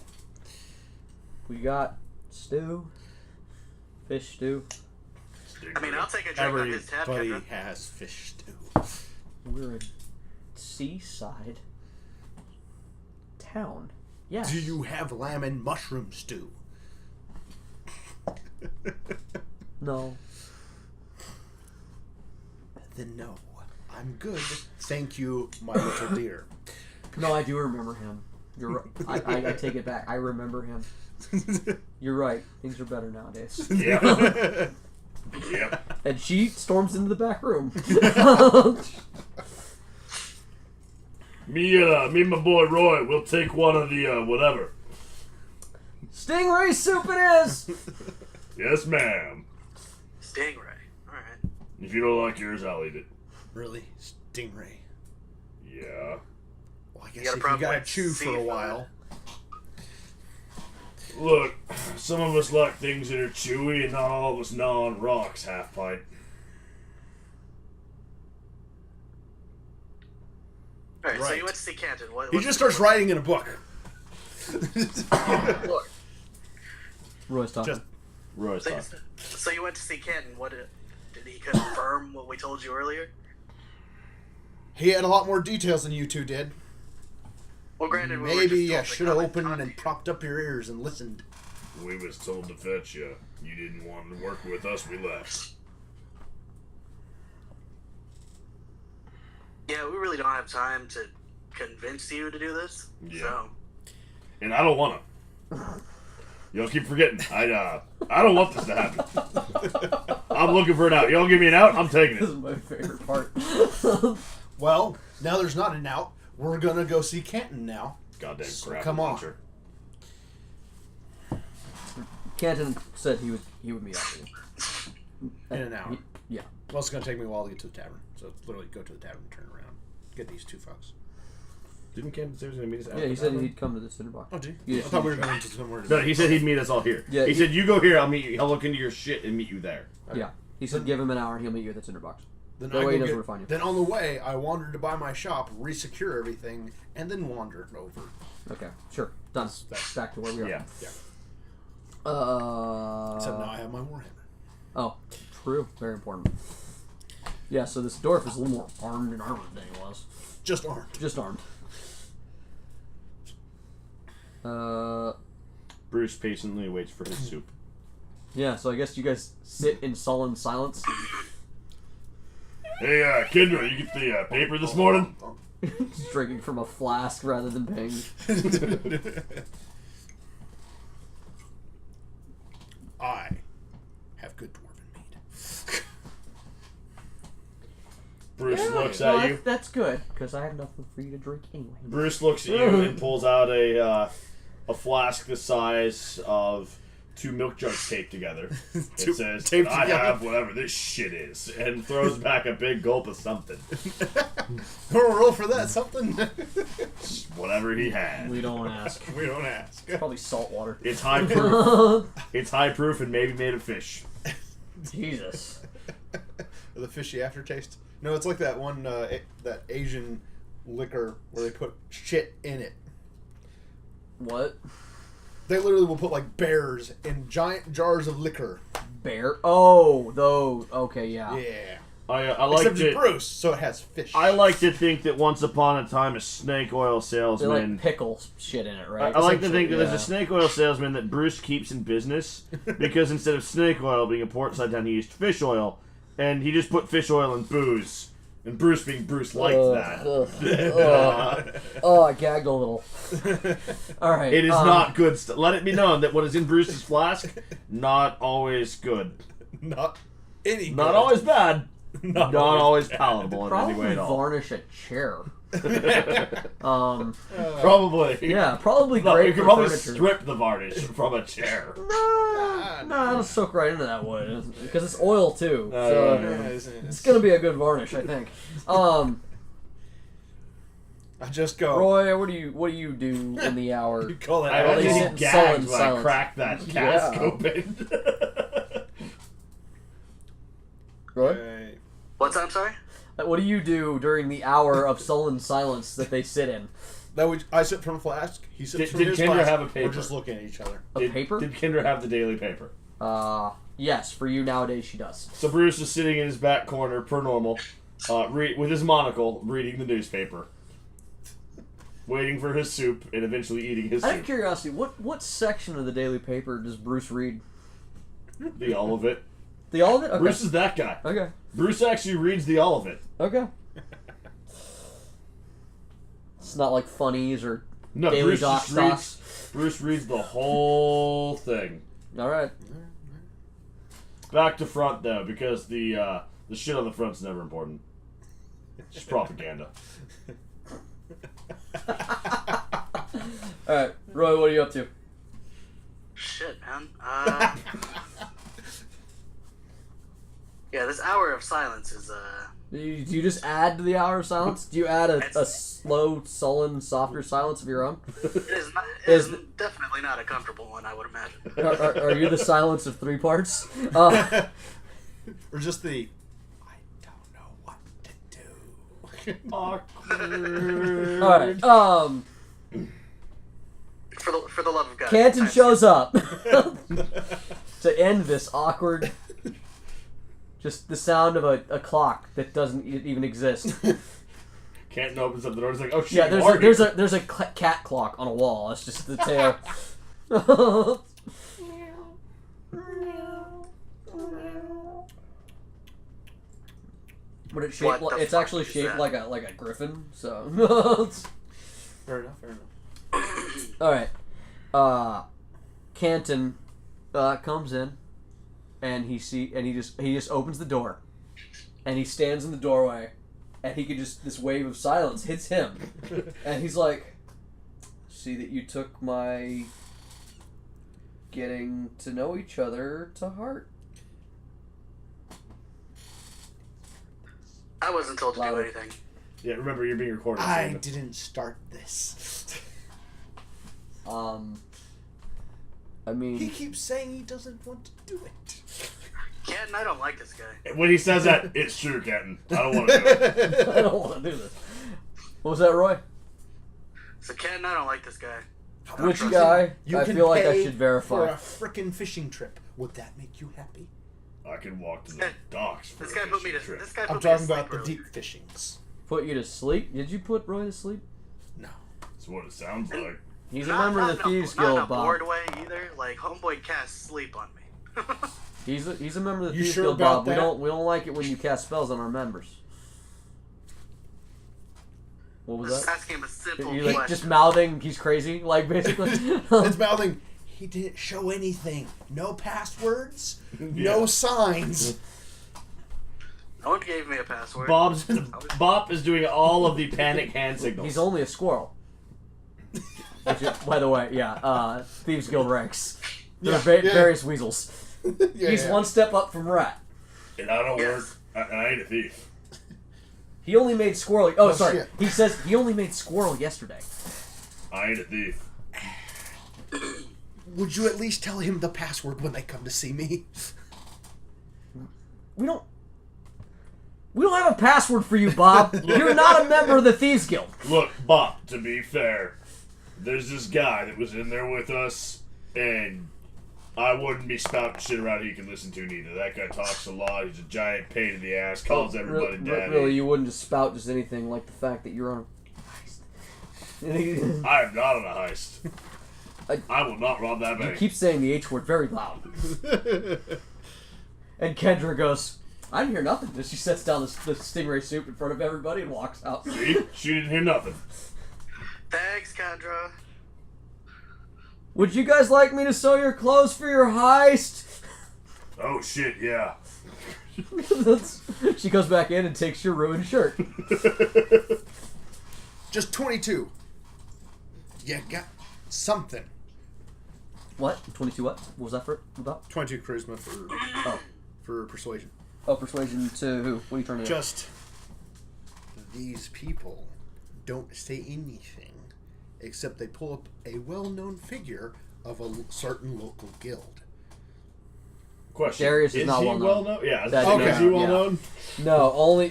We got stew. Fish stew. I mean, I'll take a drink on his tab. Everybody has fish stew. We're a seaside town. Yes. Do you have lamb and mushroom stew? No. Then no. I'm good. Thank you, my little dear. No, I do remember him. You're right. I take it back. I remember him. You're right. Things are better nowadays. Yep. Yep. And she storms into the back room. Me and my boy Roy, we'll take one of the, whatever. Stingray soup it is! Yes, ma'am. Stingray. Alright. If you don't like yours, I'll eat it. Really? Stingray. Yeah. Well, I guess if you gotta chew for a while. Look, some of us like things that are chewy, and not all of us gnaw on rocks, half-pint. Alright, so Right. you went to see Canton. He just starts writing in a book. Look, Roy's talking. Roy's talking. so you went to see Canton. What did he confirm what we told you earlier? He had a lot more details than you two did. Well, granted, we were Maybe just I told to should have come opened talk to and you. propped up your ears and listened. We was told to fetch you. You didn't want to work with us, we left. Yeah, we really don't have time to convince you to do this. Yeah. So, And I don't want to. Y'all keep forgetting. I don't want this to happen. I'm looking for an out. Y'all give me an out, I'm taking This it. is my favorite part. Well, now there's not an out. We're gonna go see Canton now. Goddamn So crap. come on. launcher. Canton said he would meet up with you. In an hour. Yeah. Well, it's gonna take me a while to get to the tavern. So it's literally go to the tavern, turn around, get these two fucks. Didn't Camden say he was going to meet us out? Yeah, he said he'd come to the cinder block. Oh, dude. Yeah. I thought we were going to somewhere. No, he said he'd meet us all here. Yeah, he said, you go here, I'll meet you. I'll look into your shit and meet you there. Yeah. He said give him an hour and he'll meet you at the cinder box. Then That way he knows where to find you. Then on the way, I wandered to buy my shop, resecure everything, and then wandered over. Okay, sure. Done. Back to where we are. Yeah. Yeah. Uh, Except now I have my warhammer. Oh, true. Very important. Yeah, so this dwarf is a little more armed and armored than he was. Just armed. Just armed. Bruce patiently waits for his soup. Yeah, so I guess you guys sit in sullen silence. Hey, Kendra, you get the paper this morning? Just drinking from a flask rather than paying. I have good dwarven meat. Bruce looks well, at you. That's good, because I have nothing for you to drink anyway. Bruce looks at you and pulls out a flask the size of 2 milk jugs taped together. It says, taped I together. have whatever this shit is, and throws back a big gulp of something. Roll for that, something? Whatever he had. We don't ask. We don't ask. Probably salt water. It's high proof. It's high proof and maybe made of fish. Jesus. The fishy aftertaste? No, it's like that one, that Asian liquor where they put shit in it. What? They literally will put like bears in giant jars of liquor. Bear? Oh, those. Okay, yeah. Yeah. I like Except it's Bruce, so it has fish. I like to think that once upon a time a snake oil They salesman. like pickle shit in it, right? I like to think that there's Yeah. a snake oil salesman that Bruce keeps in business because instead of snake oil being a port side down, he used fish oil, and he just put fish oil in booze. And Bruce, being Bruce, liked that. Oh, I gagged a little. All right. It is not good stuff. Let it be known that what is in Bruce's flask, not always good. Not any good. Not always bad. Not Not always bad. palatable in any Probably way at all. varnish a chair. Probably. Yeah, probably No, great you for could probably furniture. strip the varnish from a chair. No, it'll soak right into that wood because it's oil too. So it's gonna be a good varnish, I think. I just go. Roy, what do you do in the hour? You call it. I Well, they always sit in gagged when I silence. cracked that cask open. Roy, What's that? I'm sorry? what do you do during the hour of sullen silence that they sit in? I sit from a flask. He sits from Did his Kendra flask. have a paper? We're just looking at each other. Paper? Did Kendra have the daily paper? Yes, for you nowadays she does. So Bruce is sitting in his back corner, per normal, with his monocle, reading the newspaper, waiting for his soup, and eventually eating his Out soup. of curiosity, what section of the daily paper does Bruce read? The all of it. The all of it? Okay. Bruce is that guy. Okay. Bruce actually reads the all of it. Okay. It's not like funnies or No, daily Bruce doc just stocks. Bruce reads the whole thing. All right. Back to front though, because the shit on the front's never important. It's just propaganda. All right, Roy, what are you up to? Shit, man. Yeah, this hour of silence is Do you just add to the hour of silence? Do you add a slow, sullen, softer silence of your own? it is definitely not a comfortable one, I would imagine. Are you the silence of three parts? Or just the. I don't know what to do. Awkward. All right. For the love of God. Canton shows up to end this awkward. Just the sound of a clock that doesn't even exist. Canton opens up the door. It's like, oh shit. Yeah, Marty. there's a cat clock on a wall. That's just the tail. But it's shaped What the it's fuck actually is shaped that? like a griffin. So. Fair enough. All right. Canton comes in, and he just opens the door, and he stands in the doorway, and he could just this wave of silence hits him, and he's like, "See that you took my getting to know each other to heart." I wasn't told to do Louder. anything. Yeah, remember you're being recorded. I Steven. didn't start this. I mean, He keeps saying he doesn't want to do it. Canton, I don't like this guy. When he says that, it's true, Kenton. I don't want to do it. I don't want to do this. What was that, Roy? So Canton, I don't like this guy. Which guy? You I can feel like I pay should verify. for a frickin' fishing trip. Would that make you happy? I can walk to the docks for This a guy put me to. fishing trip. This guy I'm put me to talking sleep about the earlier. deep fishings. Put you to sleep? Did you put Roy to sleep? No. That's what it sounds like. He's a member of the Thieves Guild, Not in a Bob. bored way either. Like homeboy casts sleep on me. He's a member of the You Thieves sure Guild, about Bob. that? We don't like it when you cast spells on our members. What was Just that? asking him a simple You like question. just mouthing he's crazy, like basically. It's mouthing. He didn't show anything. No passwords. No Yeah. signs. No one gave me a password. Bobp is doing all of the panic hand signals. He's only a squirrel. Which is, by the way, yeah, Thieves Guild ranks. There are various weasels. He's one step up from rat. And I don't Yes. work. I ain't a thief. He only made squirrel. Oh, sorry. shit. He says he only made squirrel yesterday. I ain't a thief. Would you at least tell him the password when they come to see me? We don't have a password for you, Bob. You're not a member of the Thieves Guild. Look, Bobp, to be fair, there's this guy that was in there with us, and I wouldn't be spouting shit around he can listen to neither. That guy talks a lot. He's a giant pain in the ass. Calls everybody daddy. Really, you wouldn't just spout just anything like the fact that you're on a heist. I am not on a heist. I will not rob that You bank. keep saying the H word very loud. And Kendra goes, I didn't hear nothing. And she sets down the stingray soup in front of everybody and walks out. See? She didn't hear nothing. Thanks, Kendra. Would you guys like me to sew your clothes for your heist? Oh, shit, yeah. She goes back in and takes your ruined shirt. Just 22. You got something. What? 22 what? What was that for? About? 22 charisma for persuasion. Oh, persuasion to who? What are you trying to do? Just these people don't say anything except they pull up a well-known figure of a certain local guild. Question. Darius is not well known. Yeah. Okay. Is he well known? No, only.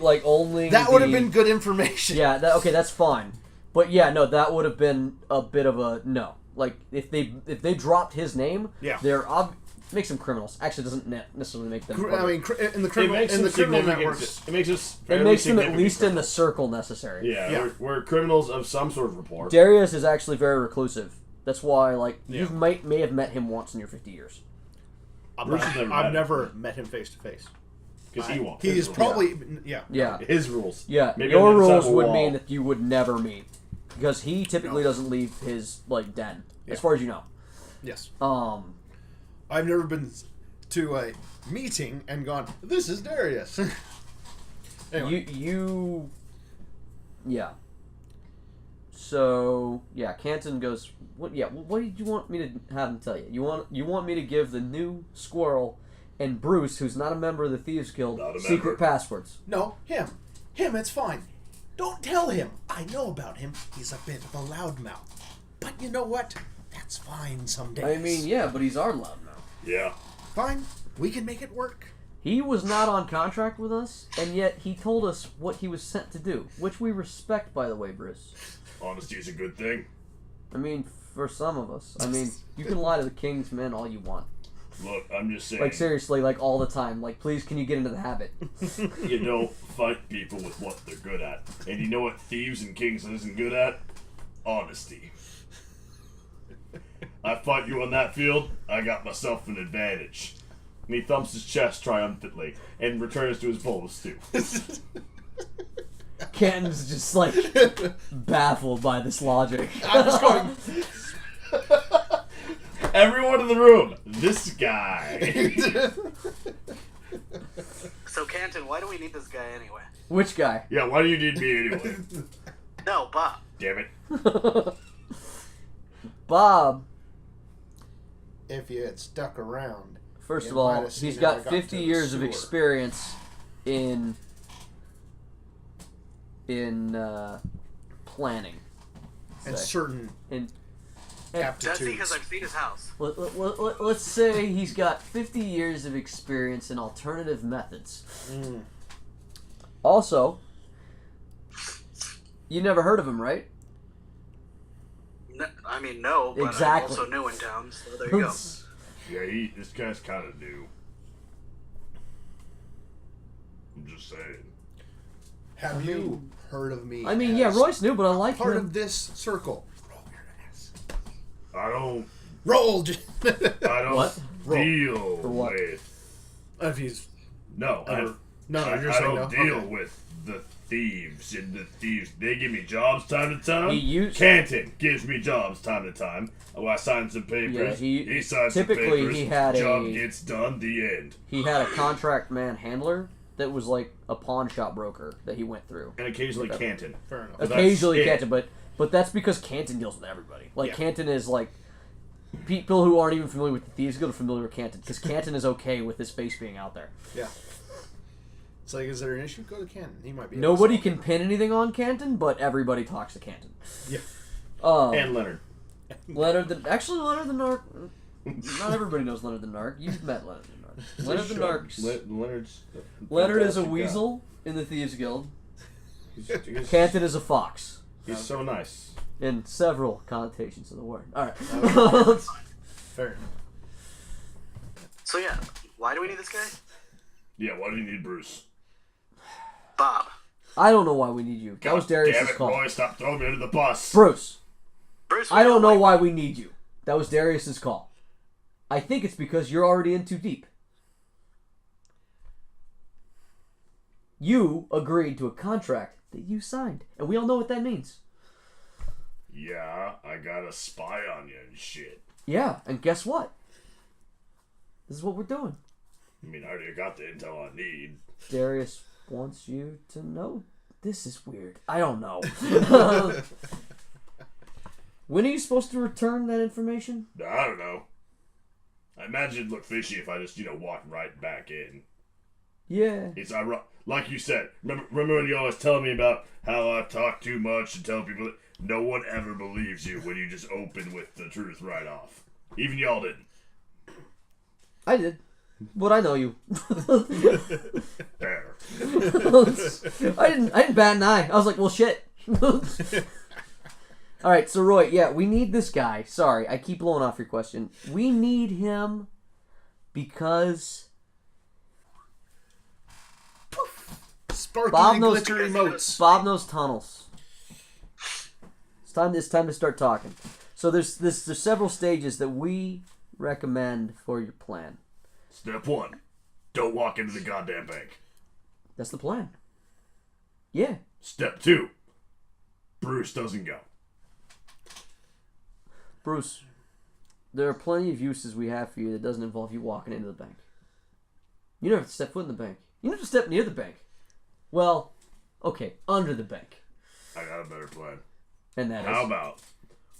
That would have been good information. Yeah. Okay, that's fine. But yeah, no, that would have been a bit of a no. Like if they dropped his name, they're makes them criminals. Actually, doesn't necessarily make them. I mean, in the criminal networks, it makes them at least in the circle necessary. Yeah. We're criminals of some sort of rapport. Darius is actually very reclusive. That's why, you may have met him once in your 50 years. I've never met him face to face. Because he won't. He is probably his rules. Yeah, maybe your rules would mean that you would never meet, because he typically doesn't leave his den, as far as you know. Yes. I've never been to a meeting and gone, "This is Darius." Anyway. Yeah. So Canton goes. What did you want me to have him tell you? You want me to give the new squirrel and Bruce, who's not a member of the Thieves Guild, secret passwords? No, him. It's fine. Don't tell him. I know about him. He's a bit of a loudmouth. But you know what? That's fine some days. I mean, yeah, but he's our loudmouth. Yeah. Fine. We can make it work. He was not on contract with us, and yet he told us what he was sent to do, which we respect, by the way, Bruce. Honesty is a good thing. I mean, for some of us. I mean, you can lie to the king's men all you want. Look, I'm just saying. Seriously, all the time. Please, can you get into the habit? You don't fight people with what they're good at. And you know what thieves and kings isn't good at? Honesty. I fought you on that field, I got myself an advantage. And he thumps his chest triumphantly and returns to his bowl of stew. Ken's just baffled by this logic. I'm just going. Everyone in the room, this guy. So Canton, why do we need this guy anyway? Which guy? Yeah, why do you need me anyway? No, Bobp. Damn it. Bobp. If you had stuck around. First of all, he's got 50 years of experience in planning. And certain aptitudes. That's because I've seen his house. Let's say he's got 50 years of experience in alternative methods. Also, you never heard of him, right? No, I mean, no, but exactly. I'm also new in town, so there you go. Yeah, this guy's kind of new. I'm just saying. Have you heard of me? I mean, yeah, Royce knew, but I like part him. of this circle. Roll your ass. I don't. Roll. I don't What? deal For what? with. If he's No, I I don't deal with the thieves and the thieves. They give me jobs time to time. Canton gives me jobs time to time. Oh, I sign some papers. Yeah, he signs some typically papers. he had job gets done. The end. He had a contract man handler that was like a pawn shop broker that he went through. And occasionally Canton. fair enough. Occasionally Canton, but that's because Canton deals with everybody. Canton is people who aren't even familiar with the Thieves Guild are familiar with Canton because Canton is okay with his face being out there. Yeah. It's is there an issue? Go to Canton. He might be. Nobody can pin anything on Canton, but everybody talks to Canton. Yeah. And Leonard. Leonard the Narc. Not everybody knows Leonard the Narc. You've met Leonard the Narc. Leonard the Narc. Leonard is a weasel in the Thieves Guild. Canton is a fox. He's so nice. In several connotations of the word. All right. Fair enough. So yeah, why do we need this guy? Yeah, why do you need Bruce? Bobp. I don't know why we need you. That was Darius' call. Roy, stop throwing me under the bus. Bruce, Bruce, I don't know why we need you. That was Darius' call. I think it's because you're already in too deep. You agreed to a contract that you signed, and we all know what that means. Yeah, I got a spy on you and shit. Yeah, and guess what? This is what we're doing. I mean, I already got the intel I need. Darius wants you to know This is weird. I don't know. When are you supposed to return that information? I don't know. I imagine it'd look fishy if I just, walked right back in. Yeah. It's ironic. Like you said, remember when you always tell me about how I talk too much and tell people that no one ever believes you when you just open with the truth right off. Even y'all didn't. I did. But I know you. Fair. I didn't bat an eye. I was like, well, shit. All right, so Roy, yeah, we need this guy. Sorry, I keep blowing off your question. We need him because Sparkly glitter emotes. Bob knows tunnels. It's time to start talking. So there's several stages that we recommend for your plan. Step 1. Don't walk into the goddamn bank. That's the plan. Yeah. Step 2. Bruce doesn't go. Bruce, there are plenty of uses we have for you that doesn't involve you walking into the bank. You don't have to step foot in the bank. You don't have to step near the bank. Well, okay, under the bank. I got a better plan. And that How about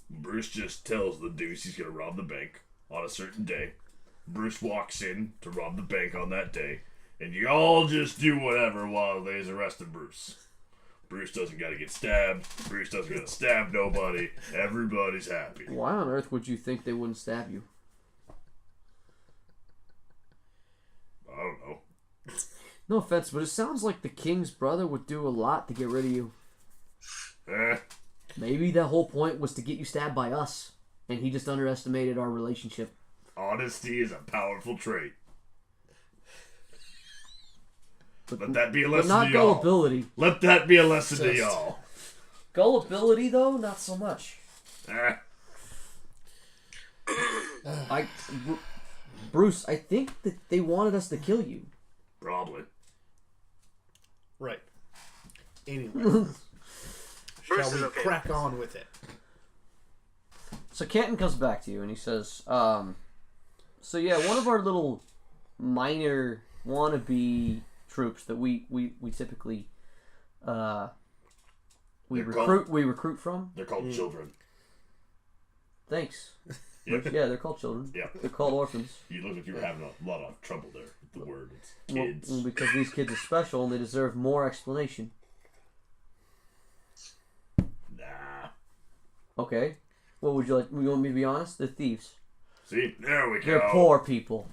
Bruce just tells the Deuce he's going to rob the bank on a certain day. Bruce walks in to rob the bank on that day. And you all just do whatever while they's arresting Bruce. Bruce doesn't got to get stabbed. Bruce doesn't got to stab nobody. Everybody's happy. Why on earth would you think they wouldn't stab you? I don't know. No offense, but it sounds like the king's brother would do a lot to get rid of you. Maybe the whole point was to get you stabbed by us, and he just underestimated our relationship. Honesty is a powerful trait. Let that be a lesson but not to y'all. gullibility. Let that be a lesson to y'all. Gullibility, though, not so much. Bruce, I think that they wanted us to kill you. Probably. Right. Anyway. Shall we okay. crack on with it? So Kenton comes back to you and he says, so yeah, one of our little minor wannabe troops that we typically recruit from. They're called children. Thanks. Yep. Yeah, they're called children. Yeah. They're called orphans. You look like you were having a lot of trouble there with the word. It's kids. Well, because these kids are special and they deserve more explanation. Nah. Okay. What would you like? You want me to be honest? They're thieves. See? There we go. They're poor people.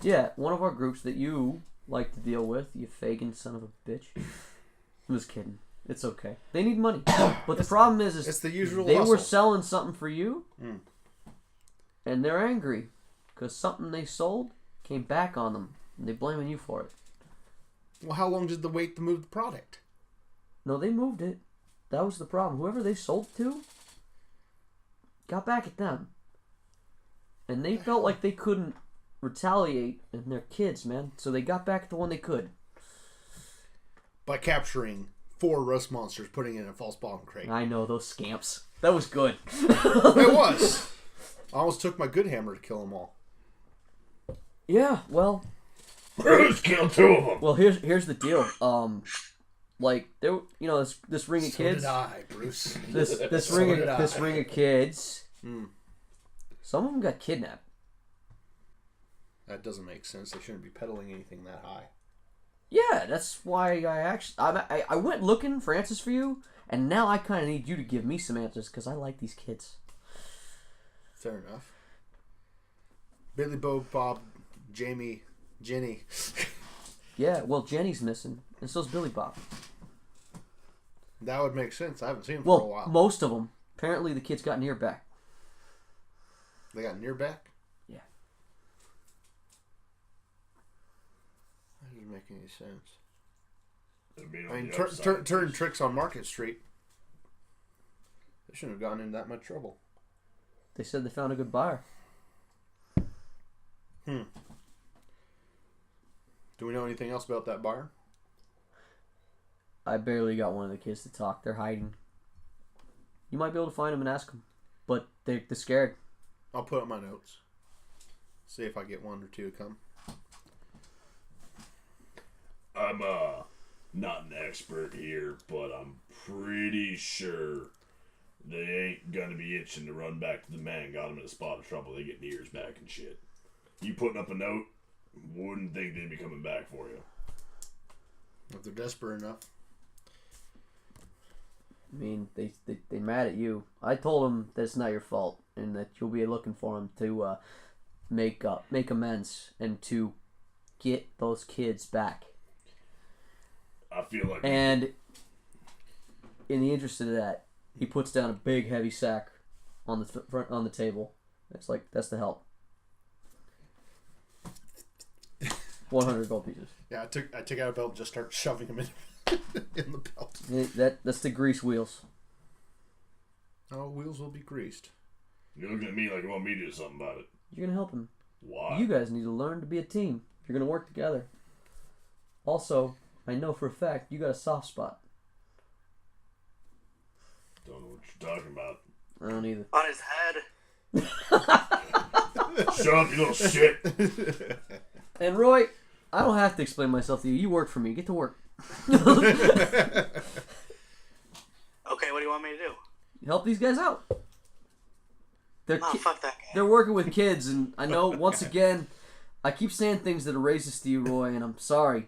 Yeah, one of our groups that you like to deal with, you Fagin son of a bitch. I'm just kidding. It's okay. They need money. But the problem is it's the usual they hustle. were selling something for you, and they're angry because something they sold came back on them, and they're blaming you for it. Well, how long did they wait to move the product? No, they moved it. That was the problem. Whoever they sold to got back at them. And they felt like they couldn't retaliate, and they're kids, man. So they got back at the one they could. By capturing 4 rust monsters, putting it in a false bottom crate. I know, those scamps. That was good. It was. I almost took my good hammer to kill them all. Yeah, well. Bruce killed 2 of them. Well, here's the deal. Like there, this ring of kids. So did I, Bruce. This ring of kids. Some of them got kidnapped. That doesn't make sense. They shouldn't be peddling anything that high. Yeah, that's why I went looking for answers for you, and now I kind of need you to give me some answers because I like these kids. Fair enough. Billy, Bob, Jamie, Jenny. Yeah, well, Jenny's missing, and so's Billy Bobp. That would make sense. I haven't seen him for a while. Most of them. Apparently, the kids got near back. They got near back? Yeah. That doesn't make any sense. I mean, turn tricks on Market Street. They shouldn't have gotten into that much trouble. They said they found a good buyer. Do we know anything else about that buyer? I barely got one of the kids to talk. They're hiding. You might be able to find them and ask them, but they're scared. I'll put up my notes. See if I get 1 or 2 to come. not an expert here, but I'm pretty sure they ain't gonna be itching to run back to the man got him in a spot of trouble. They get ears back and shit. You putting up a note, wouldn't think they'd be coming back for you. If they're desperate enough. I mean, they mad at you. I told them that it's not your fault and that you'll be looking for them to make amends and to get those kids back. I feel like... And in the interest of that, he puts down a big heavy sack on the front on the table. It's like, that's the help. 100 gold pieces. Yeah, I took out a belt and just start shoving them in in the belt. That's the grease wheels. Oh, wheels will be greased. You're looking at me like you want me to do something about it. You're gonna help him. Why? You guys need to learn to be a team. You're gonna work together. Also, I know for a fact you got a soft spot. Don't know what you're talking about. I don't either. On his head. Shut up, you little shit. And Roy, I don't have to explain myself to you. You work for me. Get to work. Okay, what do you want me to do? Help these guys out. Fuck that guy. They're working with kids, and I know, once again, I keep saying things that are racist to you, Roy, and I'm sorry.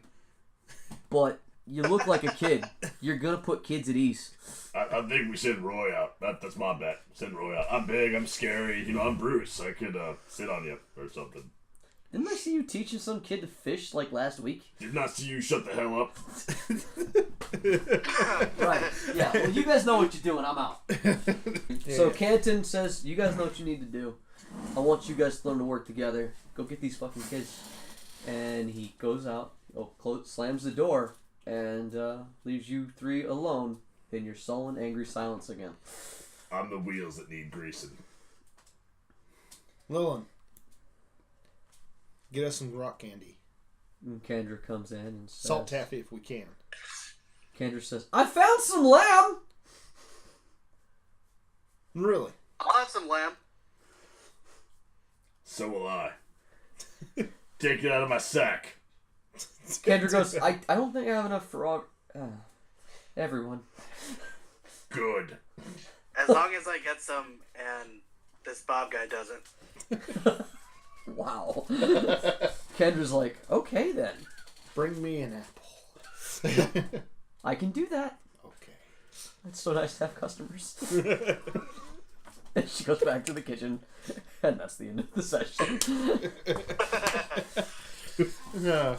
But you look like a kid. You're going to put kids at ease. I think we send Roy out. That's my bet. Send Roy out. I'm big. I'm scary. You know, I'm Bruce. I could sit on you or something. Didn't I see you teaching some kid to fish like last week? Did not see you shut the hell up. Right. Yeah. Well, you guys know what you're doing. I'm out. So Canton says, you guys know what you need to do. I want you guys to learn to work together. Go get these fucking kids. And he goes out, slams the door, and leaves you three alone in your sullen, angry silence again. I'm the wheels that need greasing. Lillian, get us some rock candy. And Kendra comes in and says... Salt taffy if we can. Kendra says, I found some lamb! Really? I'll have some lamb. So will I. Take it out of my sack. Kendra goes, I don't think I have enough for all... everyone. Good. As long as I get some and this Bobp guy doesn't. Wow. Kendra's like, okay then. Bring me an apple. I can do that. Okay. It's so nice to have customers. And she goes back to the kitchen, and that's the end of the session. Yeah.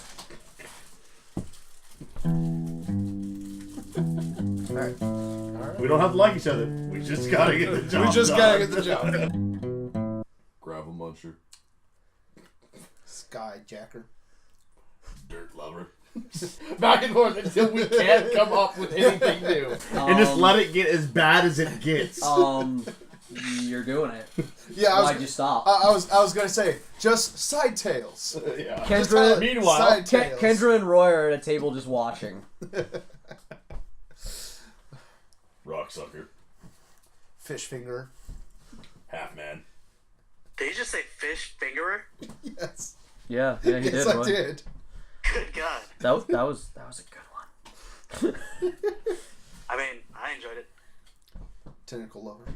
Alright. We don't have to like each other. We just gotta get the job done. We just gotta get the job done. Gravel muncher. Skyjacker. Dirt lover. Back and forth until we can't come up with anything new. And just let it get as bad as it gets. You're doing it. Yeah, Why'd you stop? I was gonna say just side tales. Yeah. Kendra, Meanwhile, side tales. Kendra and Roy are at a table just watching. rock sucker. Fish finger. Half man. Did you just say fish fingerer? Yes. Yeah, he Yes, did. I Roy. did. Good God. That was a good one. I mean, I enjoyed it. Tentacle lover.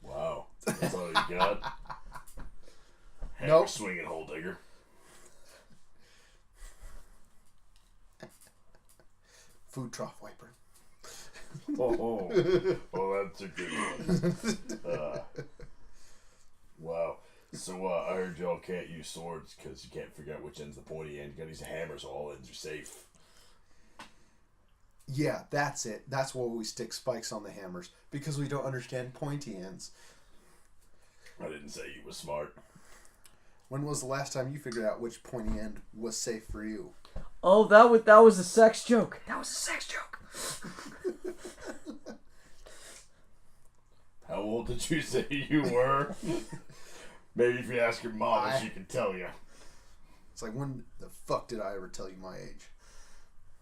Wow. That's all you got? Hammer Nope. swinging hole digger. Food trough wiper. Oh, that's a good one. Wow. So I heard y'all can't use swords because you can't figure out which end's the pointy end. You gotta use a hammer so all ends are safe. Yeah, that's it. That's why we stick spikes on the hammers. Because we don't understand pointy ends. I didn't say you was smart. When was the last time you figured out which pointy end was safe for you? Oh, that was a sex joke. That was a sex joke. How old did you say you were? Maybe if you ask your mom, she can tell you. It's like, when the fuck did I ever tell you my age?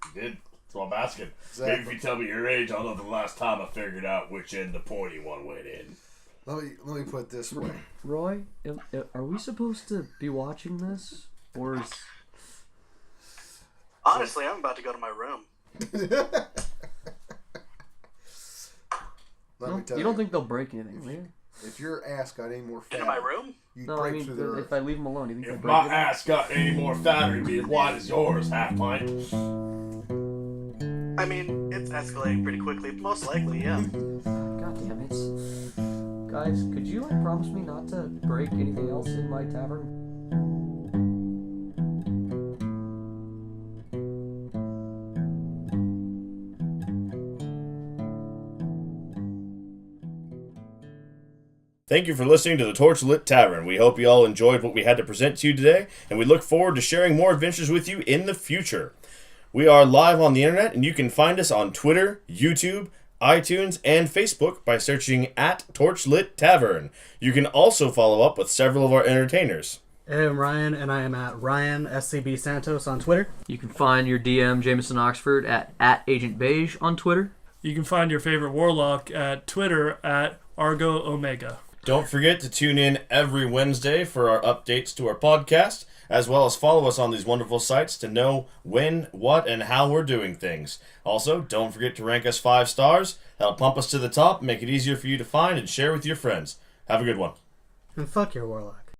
You did. That's what I'm asking. Exactly. Maybe if you tell me your age, I'll know the last time I figured out which end the pointy one went in. Let me put it this way. Roy, are we supposed to be watching this, or is Honestly, I'm about to go to my room. Let me tell you don't think they'll break anything, do you? If your ass got any more fat, Into my room? you'd No, break I mean, through the roof. if I leave them alone, you think they'll If break my anything? ass got any more fat, it'd be as wide as yours, half pint. I mean, it's escalating pretty quickly. Most likely, yeah. God damn it. Guys, could you promise me not to break anything else in my tavern? Thank you for listening to the Torchlit Tavern. We hope you all enjoyed what we had to present to you today, and we look forward to sharing more adventures with you in the future. We are live on the internet, and you can find us on Twitter, YouTube, iTunes, and Facebook by searching at Torchlit Tavern. You can also follow up with several of our entertainers. I'm Ryan, and I am at Ryan SCB Santos on Twitter. You can find your DM, Jameson Oxford, at Agent Beige on Twitter. You can find your favorite warlock at Twitter at Argo Omega. Don't forget to tune in every Wednesday for our updates to our podcast, as well as follow us on these wonderful sites to know when, what, and how we're doing things. Also, don't forget to rank us 5 stars. That'll pump us to the top, make it easier for you to find and share with your friends. Have a good one. And fuck your warlock.